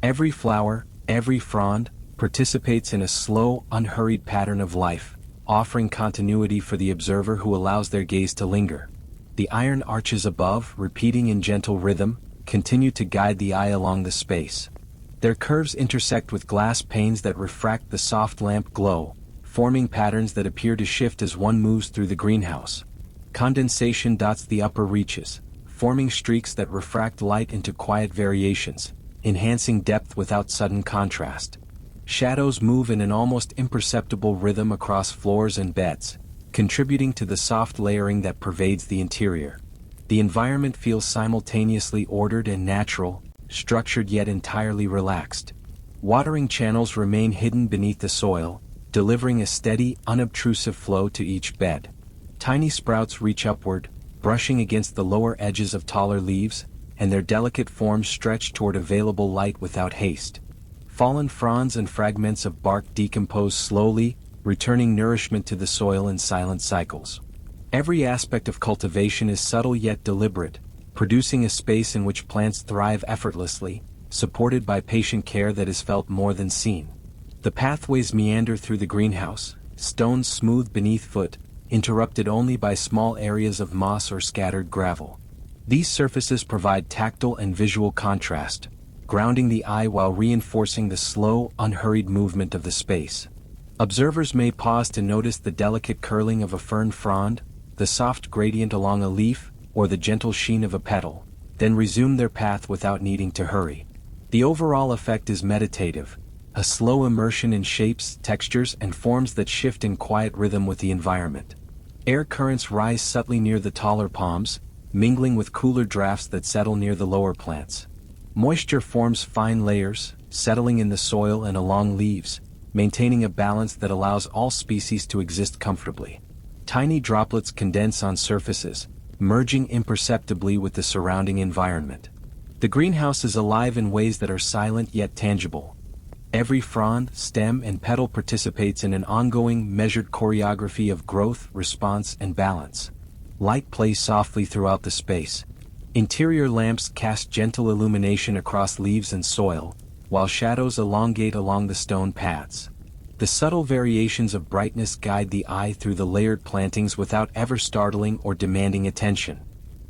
Every flower, every frond, participates in a slow, unhurried pattern of life, offering continuity for the observer who allows their gaze to linger. The iron arches above, repeating in gentle rhythm, continue to guide the eye along the space. Their curves intersect with glass panes that refract the soft lamp glow, forming patterns that appear to shift as one moves through the greenhouse. Condensation dots the upper reaches, forming streaks that refract light into quiet variations, enhancing depth without sudden contrast. Shadows move in an almost imperceptible rhythm across floors and beds, contributing to the soft layering that pervades the interior. The environment feels simultaneously ordered and natural, structured yet entirely relaxed. Watering channels remain hidden beneath the soil, delivering a steady, unobtrusive flow to each bed. Tiny sprouts reach upward, brushing against the lower edges of taller leaves, and their delicate forms stretch toward available light without haste. Fallen fronds and fragments of bark decompose slowly, returning nourishment to the soil in silent cycles. Every aspect of cultivation is subtle yet deliberate, producing a space in which plants thrive effortlessly, supported by patient care that is felt more than seen. The pathways meander through the greenhouse, stones smooth beneath foot, interrupted only by small areas of moss or scattered gravel. These surfaces provide tactile and visual contrast, grounding the eye while reinforcing the slow, unhurried movement of the space. Observers may pause to notice the delicate curling of a fern frond, the soft gradient along a leaf, or the gentle sheen of a petal, then resume their path without needing to hurry. The overall effect is meditative, a slow immersion in shapes, textures, and forms that shift in quiet rhythm with the environment. Air currents rise subtly near the taller palms, mingling with cooler drafts that settle near the lower plants. Moisture forms fine layers, settling in the soil and along leaves, maintaining a balance that allows all species to exist comfortably. Tiny droplets condense on surfaces, merging imperceptibly with the surrounding environment. The greenhouse is alive in ways that are silent yet tangible. Every frond, stem, and petal participates in an ongoing, measured choreography of growth, response, and balance. Light plays softly throughout the space. Interior lamps cast gentle illumination across leaves and soil, while shadows elongate along the stone paths. The subtle variations of brightness guide the eye through the layered plantings without ever startling or demanding attention.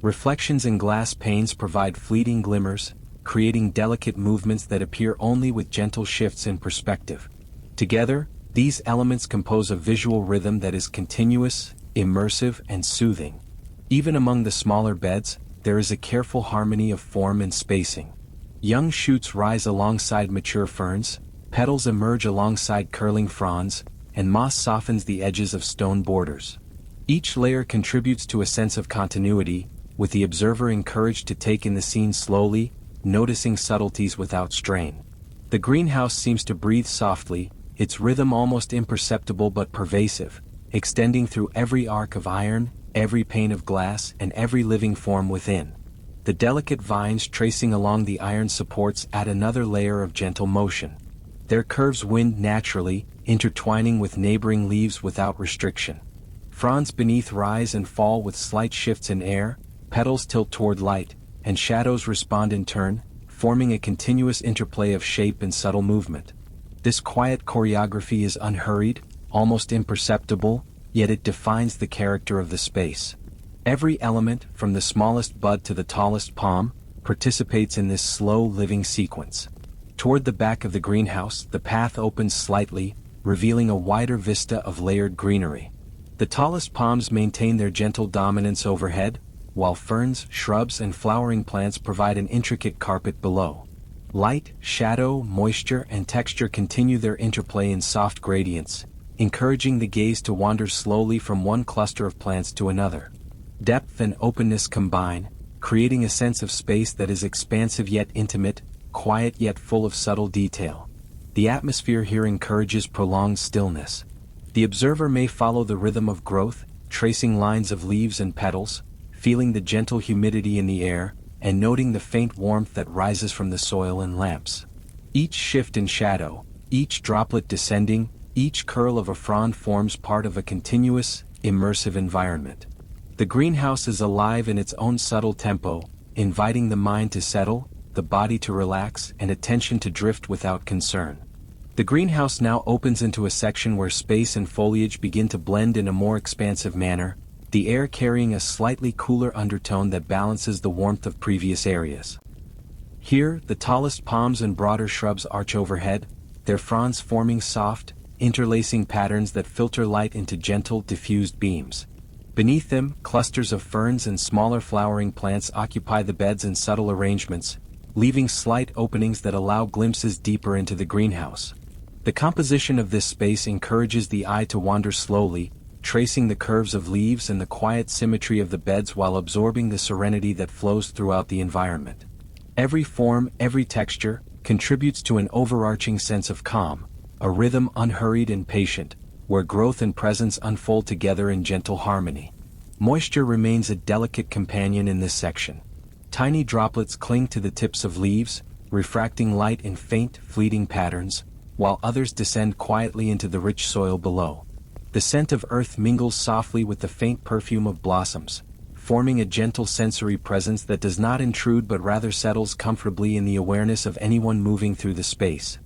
Reflections in glass panes provide fleeting glimmers, creating delicate movements that appear only with gentle shifts in perspective. Together, these elements compose a visual rhythm that is continuous, immersive, and soothing. Even among the smaller beds, there is a careful harmony of form and spacing. Young shoots rise alongside mature ferns, petals emerge alongside curling fronds, and moss softens the edges of stone borders. Each layer contributes to a sense of continuity, with the observer encouraged to take in the scene slowly, noticing subtleties without strain. The greenhouse seems to breathe softly, its rhythm almost imperceptible but pervasive, extending through every arc of iron, every pane of glass, and every living form within. The delicate vines tracing along the iron supports add another layer of gentle motion. Their curves wind naturally, intertwining with neighboring leaves without restriction. Fronds beneath rise and fall with slight shifts in air, petals tilt toward light, and shadows respond in turn, forming a continuous interplay of shape and subtle movement. This quiet choreography is unhurried, almost imperceptible, yet it defines the character of the space. Every element, from the smallest bud to the tallest palm, participates in this slow living sequence. Toward the back of the greenhouse, the path opens slightly, revealing a wider vista of layered greenery. The tallest palms maintain their gentle dominance overhead, while ferns, shrubs, and flowering plants provide an intricate carpet below. Light, shadow, moisture, and texture continue their interplay in soft gradients, encouraging the gaze to wander slowly from one cluster of plants to another. Depth and openness combine, creating a sense of space that is expansive yet intimate, quiet yet full of subtle detail. The atmosphere here encourages prolonged stillness. The observer may follow the rhythm of growth, tracing lines of leaves and petals, feeling the gentle humidity in the air, and noting the faint warmth that rises from the soil and lamps. Each shift in shadow, each droplet descending, each curl of a frond forms part of a continuous, immersive environment. The greenhouse is alive in its own subtle tempo, inviting the mind to settle, the body to relax, and attention to drift without concern. The greenhouse now opens into a section where space and foliage begin to blend in a more expansive manner, the air carrying a slightly cooler undertone that balances the warmth of previous areas. Here, the tallest palms and broader shrubs arch overhead, their fronds forming soft, interlacing patterns that filter light into gentle, diffused beams. Beneath them, clusters of ferns and smaller flowering plants occupy the beds in subtle arrangements, leaving slight openings that allow glimpses deeper into the greenhouse. The composition of this space encourages the eye to wander slowly, tracing the curves of leaves and the quiet symmetry of the beds while absorbing the serenity that flows throughout the environment. Every form, every texture, contributes to an overarching sense of calm, a rhythm unhurried and patient, where growth and presence unfold together in gentle harmony. Moisture remains a delicate companion in this section. Tiny droplets cling to the tips of leaves, refracting light in faint, fleeting patterns, while others descend quietly into the rich soil below. The scent of earth mingles softly with the faint perfume of blossoms, forming a gentle sensory presence that does not intrude but rather settles comfortably in the awareness of anyone moving through the space.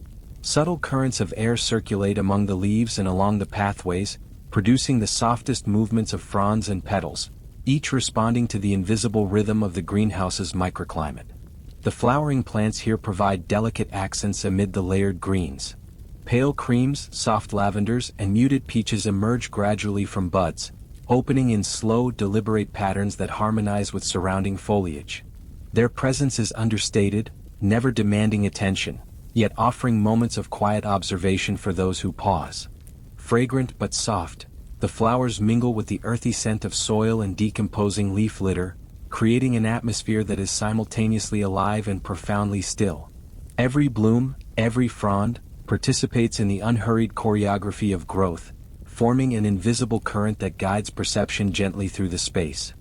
Subtle currents of air circulate among the leaves and along the pathways, producing the softest movements of fronds and petals, each responding to the invisible rhythm of the greenhouse's microclimate. The flowering plants here provide delicate accents amid the layered greens. Pale creams, soft lavenders, and muted peaches emerge gradually from buds, opening in slow, deliberate patterns that harmonize with surrounding foliage. Their presence is understated, never demanding attention, yet offering moments of quiet observation for those who pause. Fragrant but soft, the flowers mingle with the earthy scent of soil and decomposing leaf litter, creating an atmosphere that is simultaneously alive and profoundly still. Every bloom, every frond, participates in the unhurried choreography of growth, forming an invisible current that guides perception gently through the space.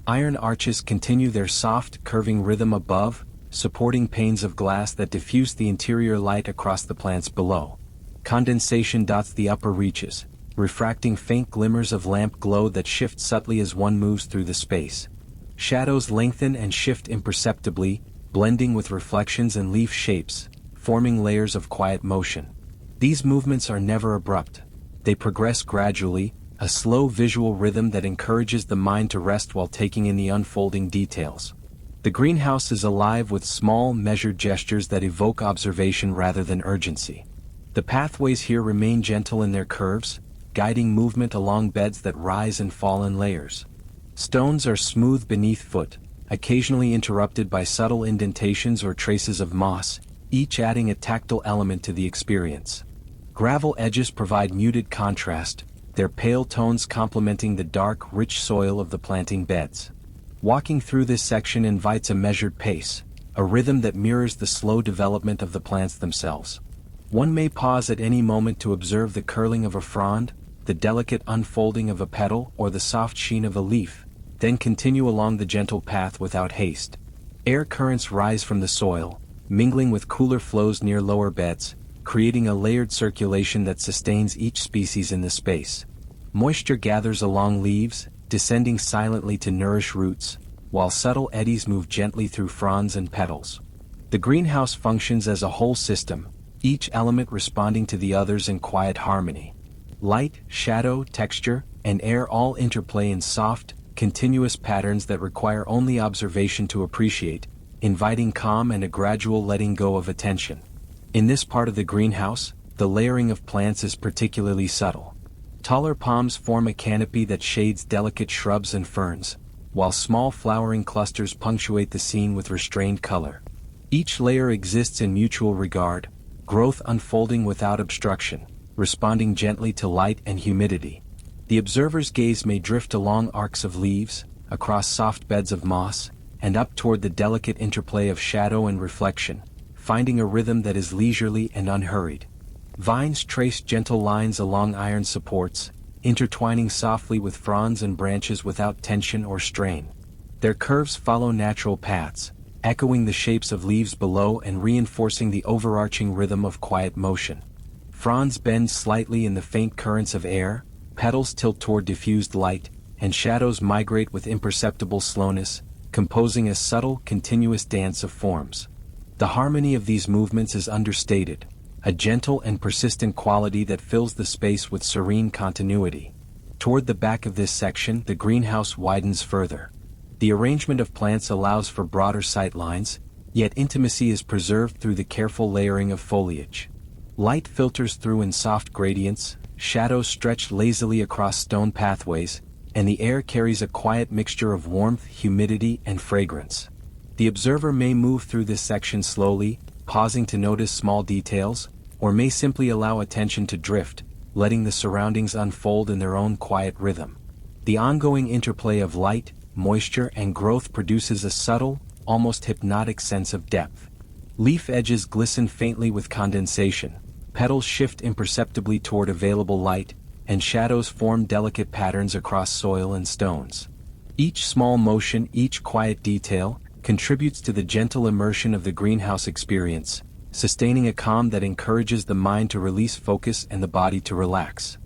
Iron arches continue their soft, curving rhythm above, supporting panes of glass that diffuse the interior light across the plants below. Condensation dots the upper reaches, refracting faint glimmers of lamp glow that shift subtly as one moves through the space. Shadows lengthen and shift imperceptibly, blending with reflections and leaf shapes, forming layers of quiet motion. These movements are never abrupt. They progress gradually, a slow visual rhythm that encourages the mind to rest while taking in the unfolding details. The greenhouse is alive with small, measured gestures that evoke observation rather than urgency. The pathways here remain gentle in their curves, guiding movement along beds that rise and fall in layers. Stones are smooth beneath foot, occasionally interrupted by subtle indentations or traces of moss, each adding a tactile element to the experience. Gravel edges provide muted contrast, their pale tones complementing the dark, rich soil of the planting beds. Walking through this section invites a measured pace, a rhythm that mirrors the slow development of the plants themselves. One may pause at any moment to observe the curling of a frond, the delicate unfolding of a petal, or the soft sheen of a leaf, then continue along the gentle path without haste. Air currents rise from the soil, mingling with cooler flows near lower beds, creating a layered circulation that sustains each species in the space. Moisture gathers along leaves, descending silently to nourish roots, while subtle eddies move gently through fronds and petals. The greenhouse functions as a whole system, each element responding to the others in quiet harmony. Light, shadow, texture, and air all interplay in soft, continuous patterns that require only observation to appreciate, inviting calm and a gradual letting go of attention. In this part of the greenhouse, the layering of plants is particularly subtle. Taller palms form a canopy that shades delicate shrubs and ferns, while small flowering clusters punctuate the scene with restrained color. Each layer exists in mutual regard, growth unfolding without obstruction, responding gently to light and humidity. The observer's gaze may drift along arcs of leaves, across soft beds of moss, and up toward the delicate interplay of shadow and reflection, finding a rhythm that is leisurely and unhurried. Vines trace gentle lines along iron supports, intertwining softly with fronds and branches without tension or strain. Their curves follow natural paths, echoing the shapes of leaves below and reinforcing the overarching rhythm of quiet motion. Fronds bend slightly in the faint currents of air, petals tilt toward diffused light, and shadows migrate with imperceptible slowness, composing a subtle, continuous dance of forms. The harmony of these movements is understated, a gentle and persistent quality that fills the space with serene continuity. Toward the back of this section, the greenhouse widens further. The arrangement of plants allows for broader sightlines, yet intimacy is preserved through the careful layering of foliage. Light filters through in soft gradients, shadows stretch lazily across stone pathways, and the air carries a quiet mixture of warmth, humidity, and fragrance. The observer may move through this section slowly, pausing to notice small details, or may simply allow attention to drift, letting the surroundings unfold in their own quiet rhythm. The ongoing interplay of light, moisture, and growth produces a subtle, almost hypnotic sense of depth. Leaf edges glisten faintly with condensation, petals shift imperceptibly toward available light, and shadows form delicate patterns across soil and stones. Each small motion, each quiet detail, contributes to the gentle immersion of the greenhouse experience, sustaining a calm that encourages the mind to release focus and the body to relax.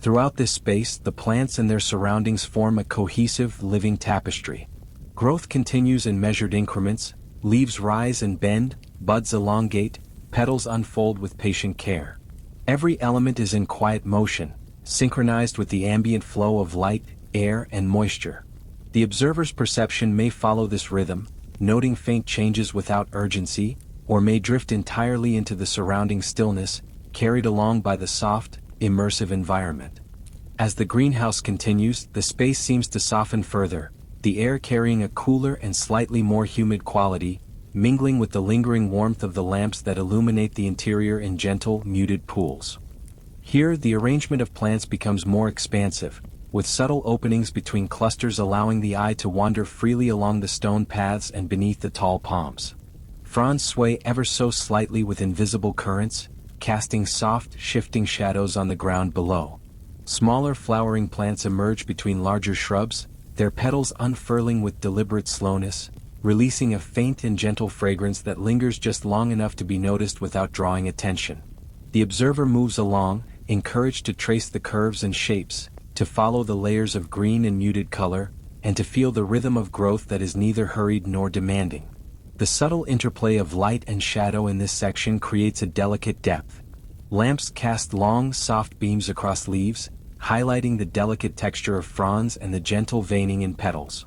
Throughout this space, the plants and their surroundings form a cohesive, living tapestry. Growth continues in measured increments, leaves rise and bend, buds elongate, petals unfold with patient care. Every element is in quiet motion, synchronized with the ambient flow of light, air, and moisture. The observer's perception may follow this rhythm, noting faint changes without urgency, or may drift entirely into the surrounding stillness, carried along by the soft, immersive environment. As the greenhouse continues, the space seems to soften further, the air carrying a cooler and slightly more humid quality, mingling with the lingering warmth of the lamps that illuminate the interior in gentle, muted pools. Here, the arrangement of plants becomes more expansive, with subtle openings between clusters allowing the eye to wander freely along the stone paths and beneath the tall palms. Fronds sway ever so slightly with invisible currents, casting soft, shifting shadows on the ground below. Smaller flowering plants emerge between larger shrubs, their petals unfurling with deliberate slowness, releasing a faint and gentle fragrance that lingers just long enough to be noticed without drawing attention. The observer moves along, encouraged to trace the curves and shapes, to follow the layers of green and muted color, and to feel the rhythm of growth that is neither hurried nor demanding. The subtle interplay of light and shadow in this section creates a delicate depth. Lamps cast long, soft beams across leaves, highlighting the delicate texture of fronds and the gentle veining in petals.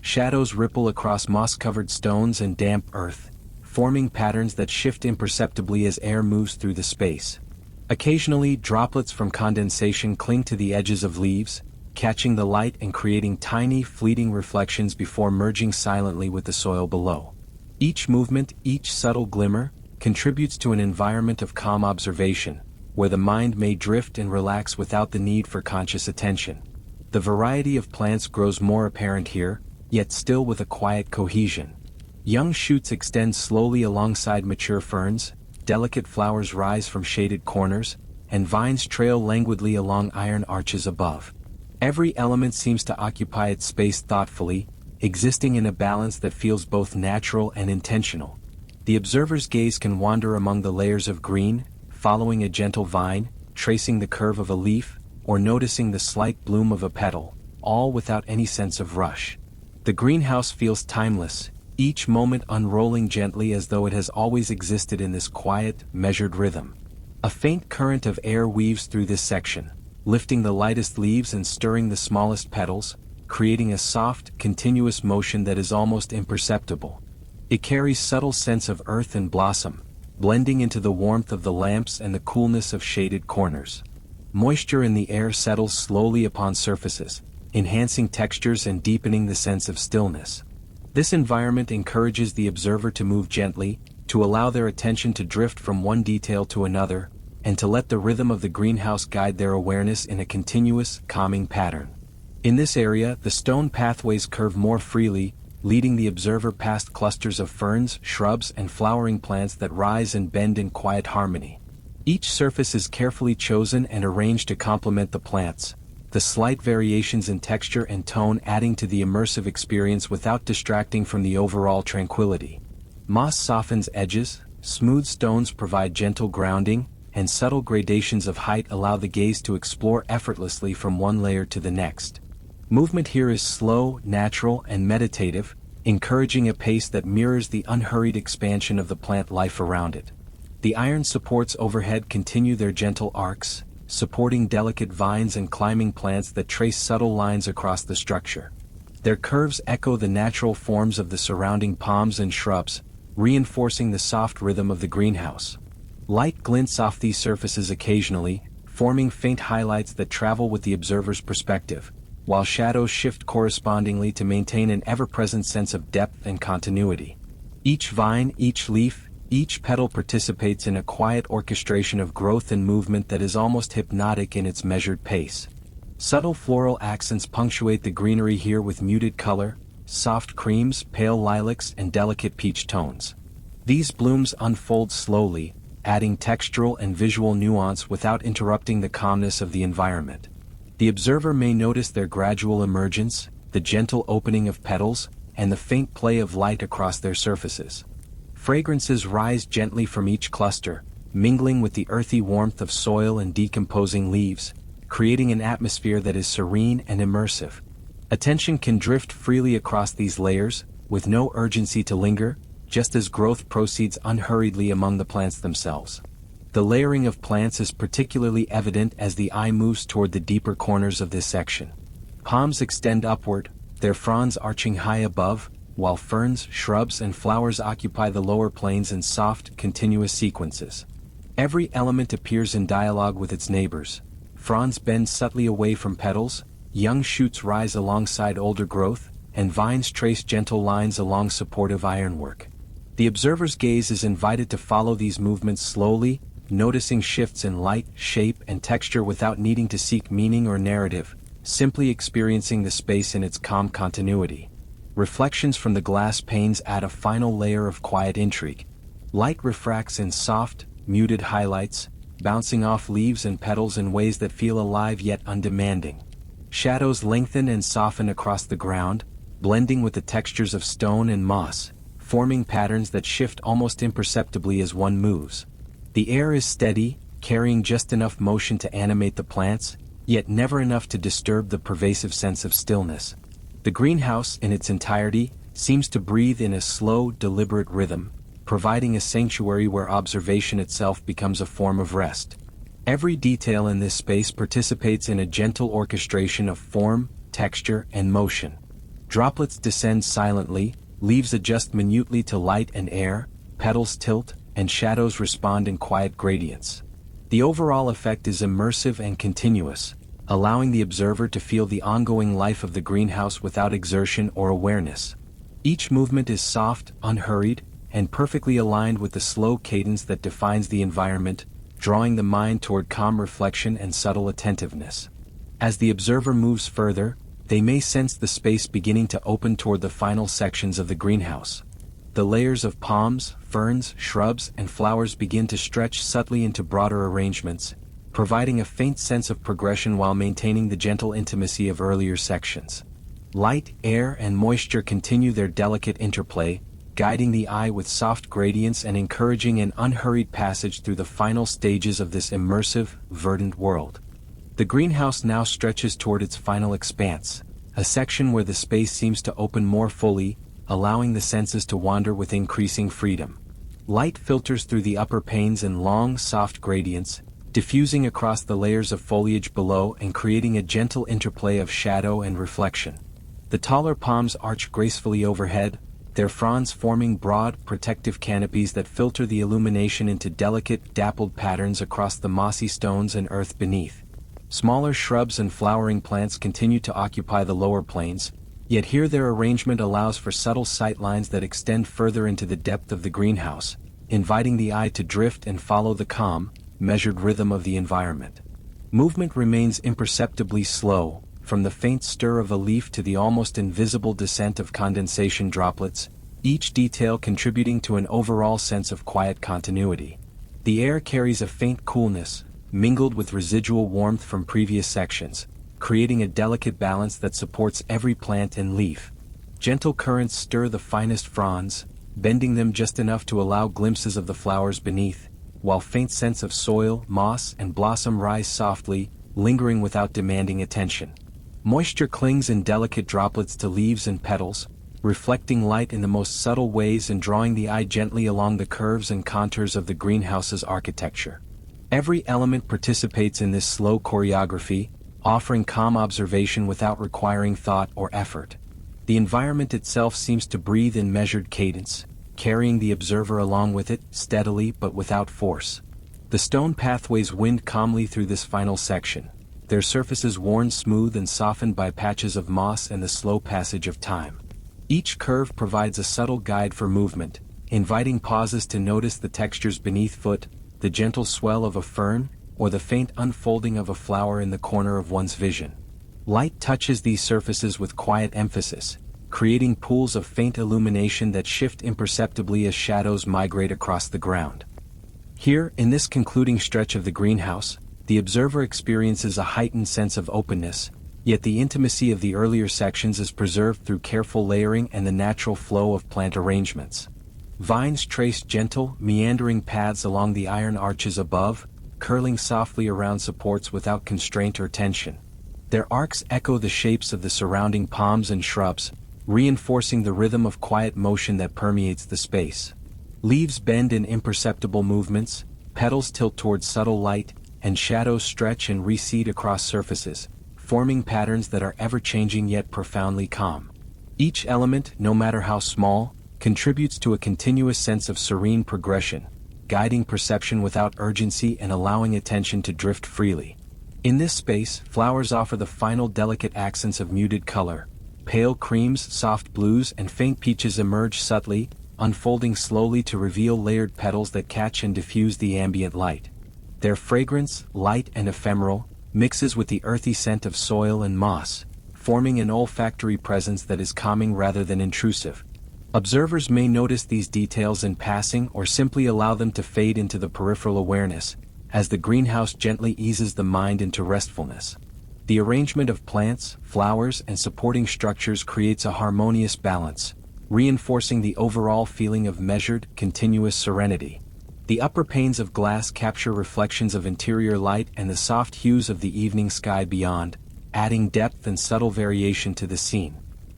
Shadows ripple across moss-covered stones and damp earth, forming patterns that shift imperceptibly as air moves through the space. Occasionally, droplets from condensation cling to the edges of leaves, catching the light and creating tiny, fleeting reflections before merging silently with the soil below. Each movement, each subtle glimmer, contributes to an environment of calm observation, where the mind may drift and relax without the need for conscious attention. The variety of plants grows more apparent here, yet still with a quiet cohesion. Young shoots extend slowly alongside mature ferns, delicate flowers rise from shaded corners, and vines trail languidly along iron arches above. Every element seems to occupy its space thoughtfully, existing in a balance that feels both natural and intentional. The observer's gaze can wander among the layers of green, following a gentle vine, tracing the curve of a leaf, or noticing the slight bloom of a petal, all without any sense of rush. The greenhouse feels timeless, each moment unrolling gently as though it has always existed in this quiet, measured rhythm. A faint current of air weaves through this section, lifting the lightest leaves and stirring the smallest petals, creating a soft, continuous motion that is almost imperceptible. It carries subtle scents of earth and blossom, blending into the warmth of the lamps and the coolness of shaded corners. Moisture in the air settles slowly upon surfaces, enhancing textures and deepening the sense of stillness. This environment encourages the observer to move gently, to allow their attention to drift from one detail to another, and to let the rhythm of the greenhouse guide their awareness in a continuous, calming pattern. In this area, the stone pathways curve more freely, leading the observer past clusters of ferns, shrubs, and flowering plants that rise and bend in quiet harmony. Each surface is carefully chosen and arranged to complement the plants, the slight variations in texture and tone adding to the immersive experience without distracting from the overall tranquility. Moss softens edges, smooth stones provide gentle grounding, and subtle gradations of height allow the gaze to explore effortlessly from one layer to the next. Movement here is slow, natural, and meditative, encouraging a pace that mirrors the unhurried expansion of the plant life around it. The iron supports overhead continue their gentle arcs, supporting delicate vines and climbing plants that trace subtle lines across the structure. Their curves echo the natural forms of the surrounding palms and shrubs, reinforcing the soft rhythm of the greenhouse. Light glints off these surfaces occasionally, forming faint highlights that travel with the observer's perspective, while shadows shift correspondingly to maintain an ever-present sense of depth and continuity. Each vine, each leaf, each petal participates in a quiet orchestration of growth and movement that is almost hypnotic in its measured pace. Subtle floral accents punctuate the greenery here with muted color, soft creams, pale lilacs, and delicate peach tones. These blooms unfold slowly, adding textural and visual nuance without interrupting the calmness of the environment. The observer may notice their gradual emergence, the gentle opening of petals, and the faint play of light across their surfaces. Fragrances rise gently from each cluster, mingling with the earthy warmth of soil and decomposing leaves, creating an atmosphere that is serene and immersive. Attention can drift freely across these layers, with no urgency to linger, just as growth proceeds unhurriedly among the plants themselves. The layering of plants is particularly evident as the eye moves toward the deeper corners of this section. Palms extend upward, their fronds arching high above, while ferns, shrubs, and flowers occupy the lower planes in soft, continuous sequences. Every element appears in dialogue with its neighbors. Fronds bend subtly away from petals, young shoots rise alongside older growth, and vines trace gentle lines along supportive ironwork. The observer's gaze is invited to follow these movements slowly, noticing shifts in light, shape, and texture without needing to seek meaning or narrative, simply experiencing the space in its calm continuity. Reflections from the glass panes add a final layer of quiet intrigue. Light refracts in soft, muted highlights, bouncing off leaves and petals in ways that feel alive yet undemanding. Shadows lengthen and soften across the ground, blending with the textures of stone and moss, forming patterns that shift almost imperceptibly as one moves. The air is steady, carrying just enough motion to animate the plants, yet never enough to disturb the pervasive sense of stillness. The greenhouse in its entirety seems to breathe in a slow, deliberate rhythm, providing a sanctuary where observation itself becomes a form of rest. Every detail in this space participates in a gentle orchestration of form, texture, and motion. Droplets descend silently, leaves adjust minutely to light and air, petals tilt, and shadows respond in quiet gradients. The overall effect is immersive and continuous, allowing the observer to feel the ongoing life of the greenhouse without exertion or awareness. Each movement is soft, unhurried, and perfectly aligned with the slow cadence that defines the environment, drawing the mind toward calm reflection and subtle attentiveness. As the observer moves further, they may sense the space beginning to open toward the final sections of the greenhouse. The layers of palms, ferns, shrubs, and flowers begin to stretch subtly into broader arrangements, providing a faint sense of progression while maintaining the gentle intimacy of earlier sections. Light, air, and moisture continue their delicate interplay, guiding the eye with soft gradients and encouraging an unhurried passage through the final stages of this immersive, verdant world. The greenhouse now stretches toward its final expanse, a section where the space seems to open more fully, allowing the senses to wander with increasing freedom. Light filters through the upper panes in long, soft gradients, diffusing across the layers of foliage below and creating a gentle interplay of shadow and reflection. The taller palms arch gracefully overhead, their fronds forming broad, protective canopies that filter the illumination into delicate, dappled patterns across the mossy stones and earth beneath. Smaller shrubs and flowering plants continue to occupy the lower planes, yet here their arrangement allows for subtle sightlines that extend further into the depth of the greenhouse, inviting the eye to drift and follow the calm, measured rhythm of the environment. Movement remains imperceptibly slow, from the faint stir of a leaf to the almost invisible descent of condensation droplets, each detail contributing to an overall sense of quiet continuity. The air carries a faint coolness, mingled with residual warmth from previous sections, creating a delicate balance that supports every plant and leaf. Gentle currents stir the finest fronds, bending them just enough to allow glimpses of the flowers beneath, while faint scents of soil, moss, and blossom rise softly, lingering without demanding attention. Moisture clings in delicate droplets to leaves and petals, reflecting light in the most subtle ways and drawing the eye gently along the curves and contours of the greenhouse's architecture. Every element participates in this slow choreography, offering calm observation without requiring thought or effort. The environment itself seems to breathe in measured cadence, carrying the observer along with it, steadily but without force. The stone pathways wind calmly through this final section, their surfaces worn smooth and softened by patches of moss and the slow passage of time. Each curve provides a subtle guide for movement, inviting pauses to notice the textures beneath foot, the gentle swell of a fern, or the faint unfolding of a flower in the corner of one's vision. Light touches these surfaces with quiet emphasis, creating pools of faint illumination that shift imperceptibly as shadows migrate across the ground. Here, in this concluding stretch of the greenhouse, the observer experiences a heightened sense of openness, yet the intimacy of the earlier sections is preserved through careful layering and the natural flow of plant arrangements. Vines trace gentle, meandering paths along the iron arches above, curling softly around supports without constraint or tension. Their arcs echo the shapes of the surrounding palms and shrubs, reinforcing the rhythm of quiet motion that permeates the space. Leaves bend in imperceptible movements, petals tilt towards subtle light, and shadows stretch and recede across surfaces, forming patterns that are ever-changing yet profoundly calm. Each element, no matter how small, contributes to a continuous sense of serene progression, guiding perception without urgency and allowing attention to drift freely. In this space, flowers offer the final delicate accents of muted color. Pale creams, soft blues, and faint peaches emerge subtly, unfolding slowly to reveal layered petals that catch and diffuse the ambient light. Their fragrance, light and ephemeral, mixes with the earthy scent of soil and moss, forming an olfactory presence that is calming rather than intrusive. Observers may notice these details in passing or simply allow them to fade into the peripheral awareness, as the greenhouse gently eases the mind into restfulness. The arrangement of plants, flowers, and supporting structures creates a harmonious balance, reinforcing the overall feeling of measured, continuous serenity. The upper panes of glass capture reflections of interior light and the soft hues of the evening sky beyond, adding depth and subtle variation to the scene.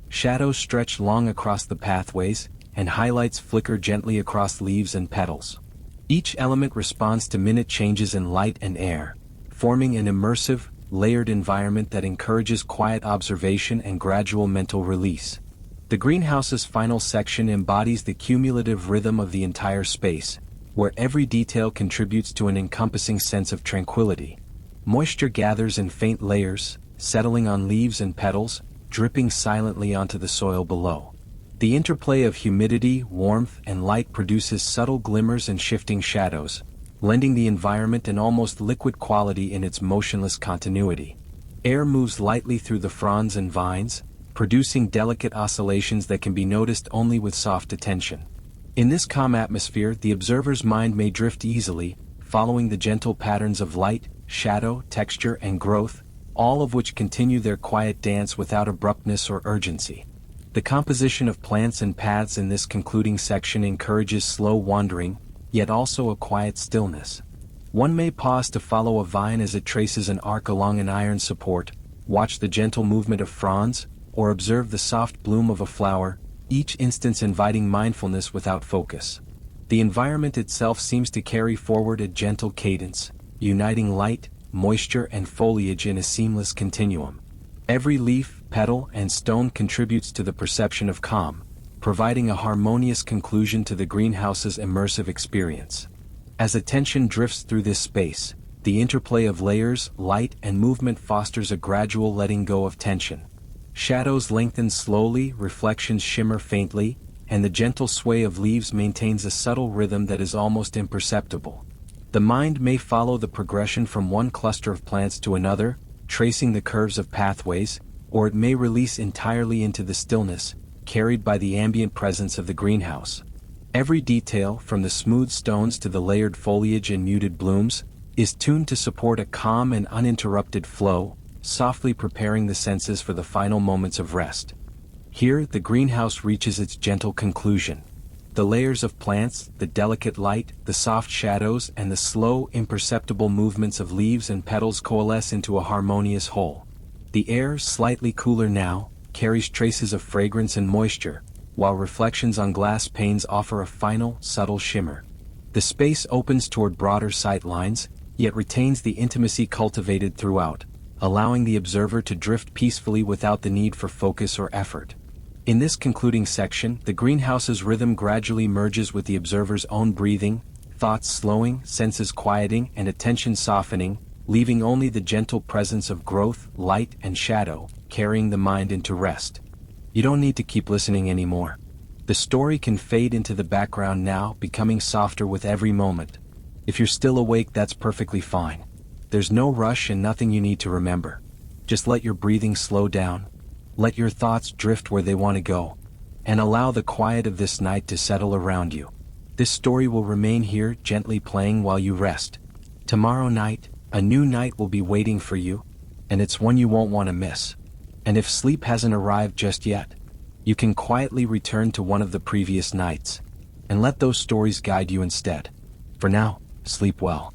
Shadows stretch long across the pathways, and highlights flicker gently across leaves and petals. Each element responds to minute changes in light and air, forming an immersive, layered environment that encourages quiet observation and gradual mental release. The greenhouse's final section embodies the cumulative rhythm of the entire space, where every detail contributes to an encompassing sense of tranquility. Moisture gathers in faint layers, settling on leaves and petals, dripping silently onto the soil below. The interplay of humidity, warmth, and light produces subtle glimmers and shifting shadows, lending the environment an almost liquid quality in its motionless continuity. Air moves lightly through the fronds and vines, producing delicate oscillations that can be noticed only with soft attention. In this calm atmosphere, the observer's mind may drift easily, following the gentle patterns of light, shadow, texture, and growth, all of which continue their quiet dance without abruptness or urgency. The composition of plants and paths in this concluding section encourages slow wandering, yet also a quiet stillness. One may pause to follow a vine as it traces an arc along an iron support, watch the gentle movement of fronds, or observe the soft bloom of a flower, each instance inviting mindfulness without focus. The environment itself seems to carry forward a gentle cadence, uniting light, moisture, and foliage in a seamless continuum. Every leaf, petal, and stone contributes to the perception of calm, providing a harmonious conclusion to the greenhouse's immersive experience. As attention drifts through this space, the interplay of layers, light, and movement fosters a gradual letting go of tension. Shadows lengthen slowly, reflections shimmer faintly, and the gentle sway of leaves maintains a subtle rhythm that is almost imperceptible. The mind may follow the progression from one cluster of plants to another, tracing the curves of pathways, or it may release entirely into the stillness, carried by the ambient presence of the greenhouse. Every detail, from the smooth stones to the layered foliage and muted blooms, is tuned to support a calm and uninterrupted flow, softly preparing the senses for the final moments of rest. Here, the greenhouse reaches its gentle conclusion. The layers of plants, the delicate light, the soft shadows, and the slow, imperceptible movements of leaves and petals coalesce into a harmonious whole. The air, slightly cooler now, carries traces of fragrance and moisture, while reflections on glass panes offer a final, subtle shimmer. The space opens toward broader sight lines, yet retains the intimacy cultivated throughout, allowing the observer to drift peacefully without the need for focus or effort. In this concluding section, the greenhouse's rhythm gradually merges with the observer's own breathing, thoughts slowing, senses quieting, and attention softening, leaving only the gentle presence of growth, light, and shadow, carrying the mind into rest. You don't need to keep listening anymore. The story can fade into the background now, becoming softer with every moment. If you're still awake, that's perfectly fine. There's no rush and nothing you need to remember. Just let your breathing slow down. Let your thoughts drift where they want to go, and allow the quiet of this night to settle around you. This story will remain here, gently playing while you rest. Tomorrow night, a new night will be waiting for you, and it's one you won't want to miss. And if sleep hasn't arrived just yet, you can quietly return to one of the previous nights, and let those stories guide you instead. For now, sleep well.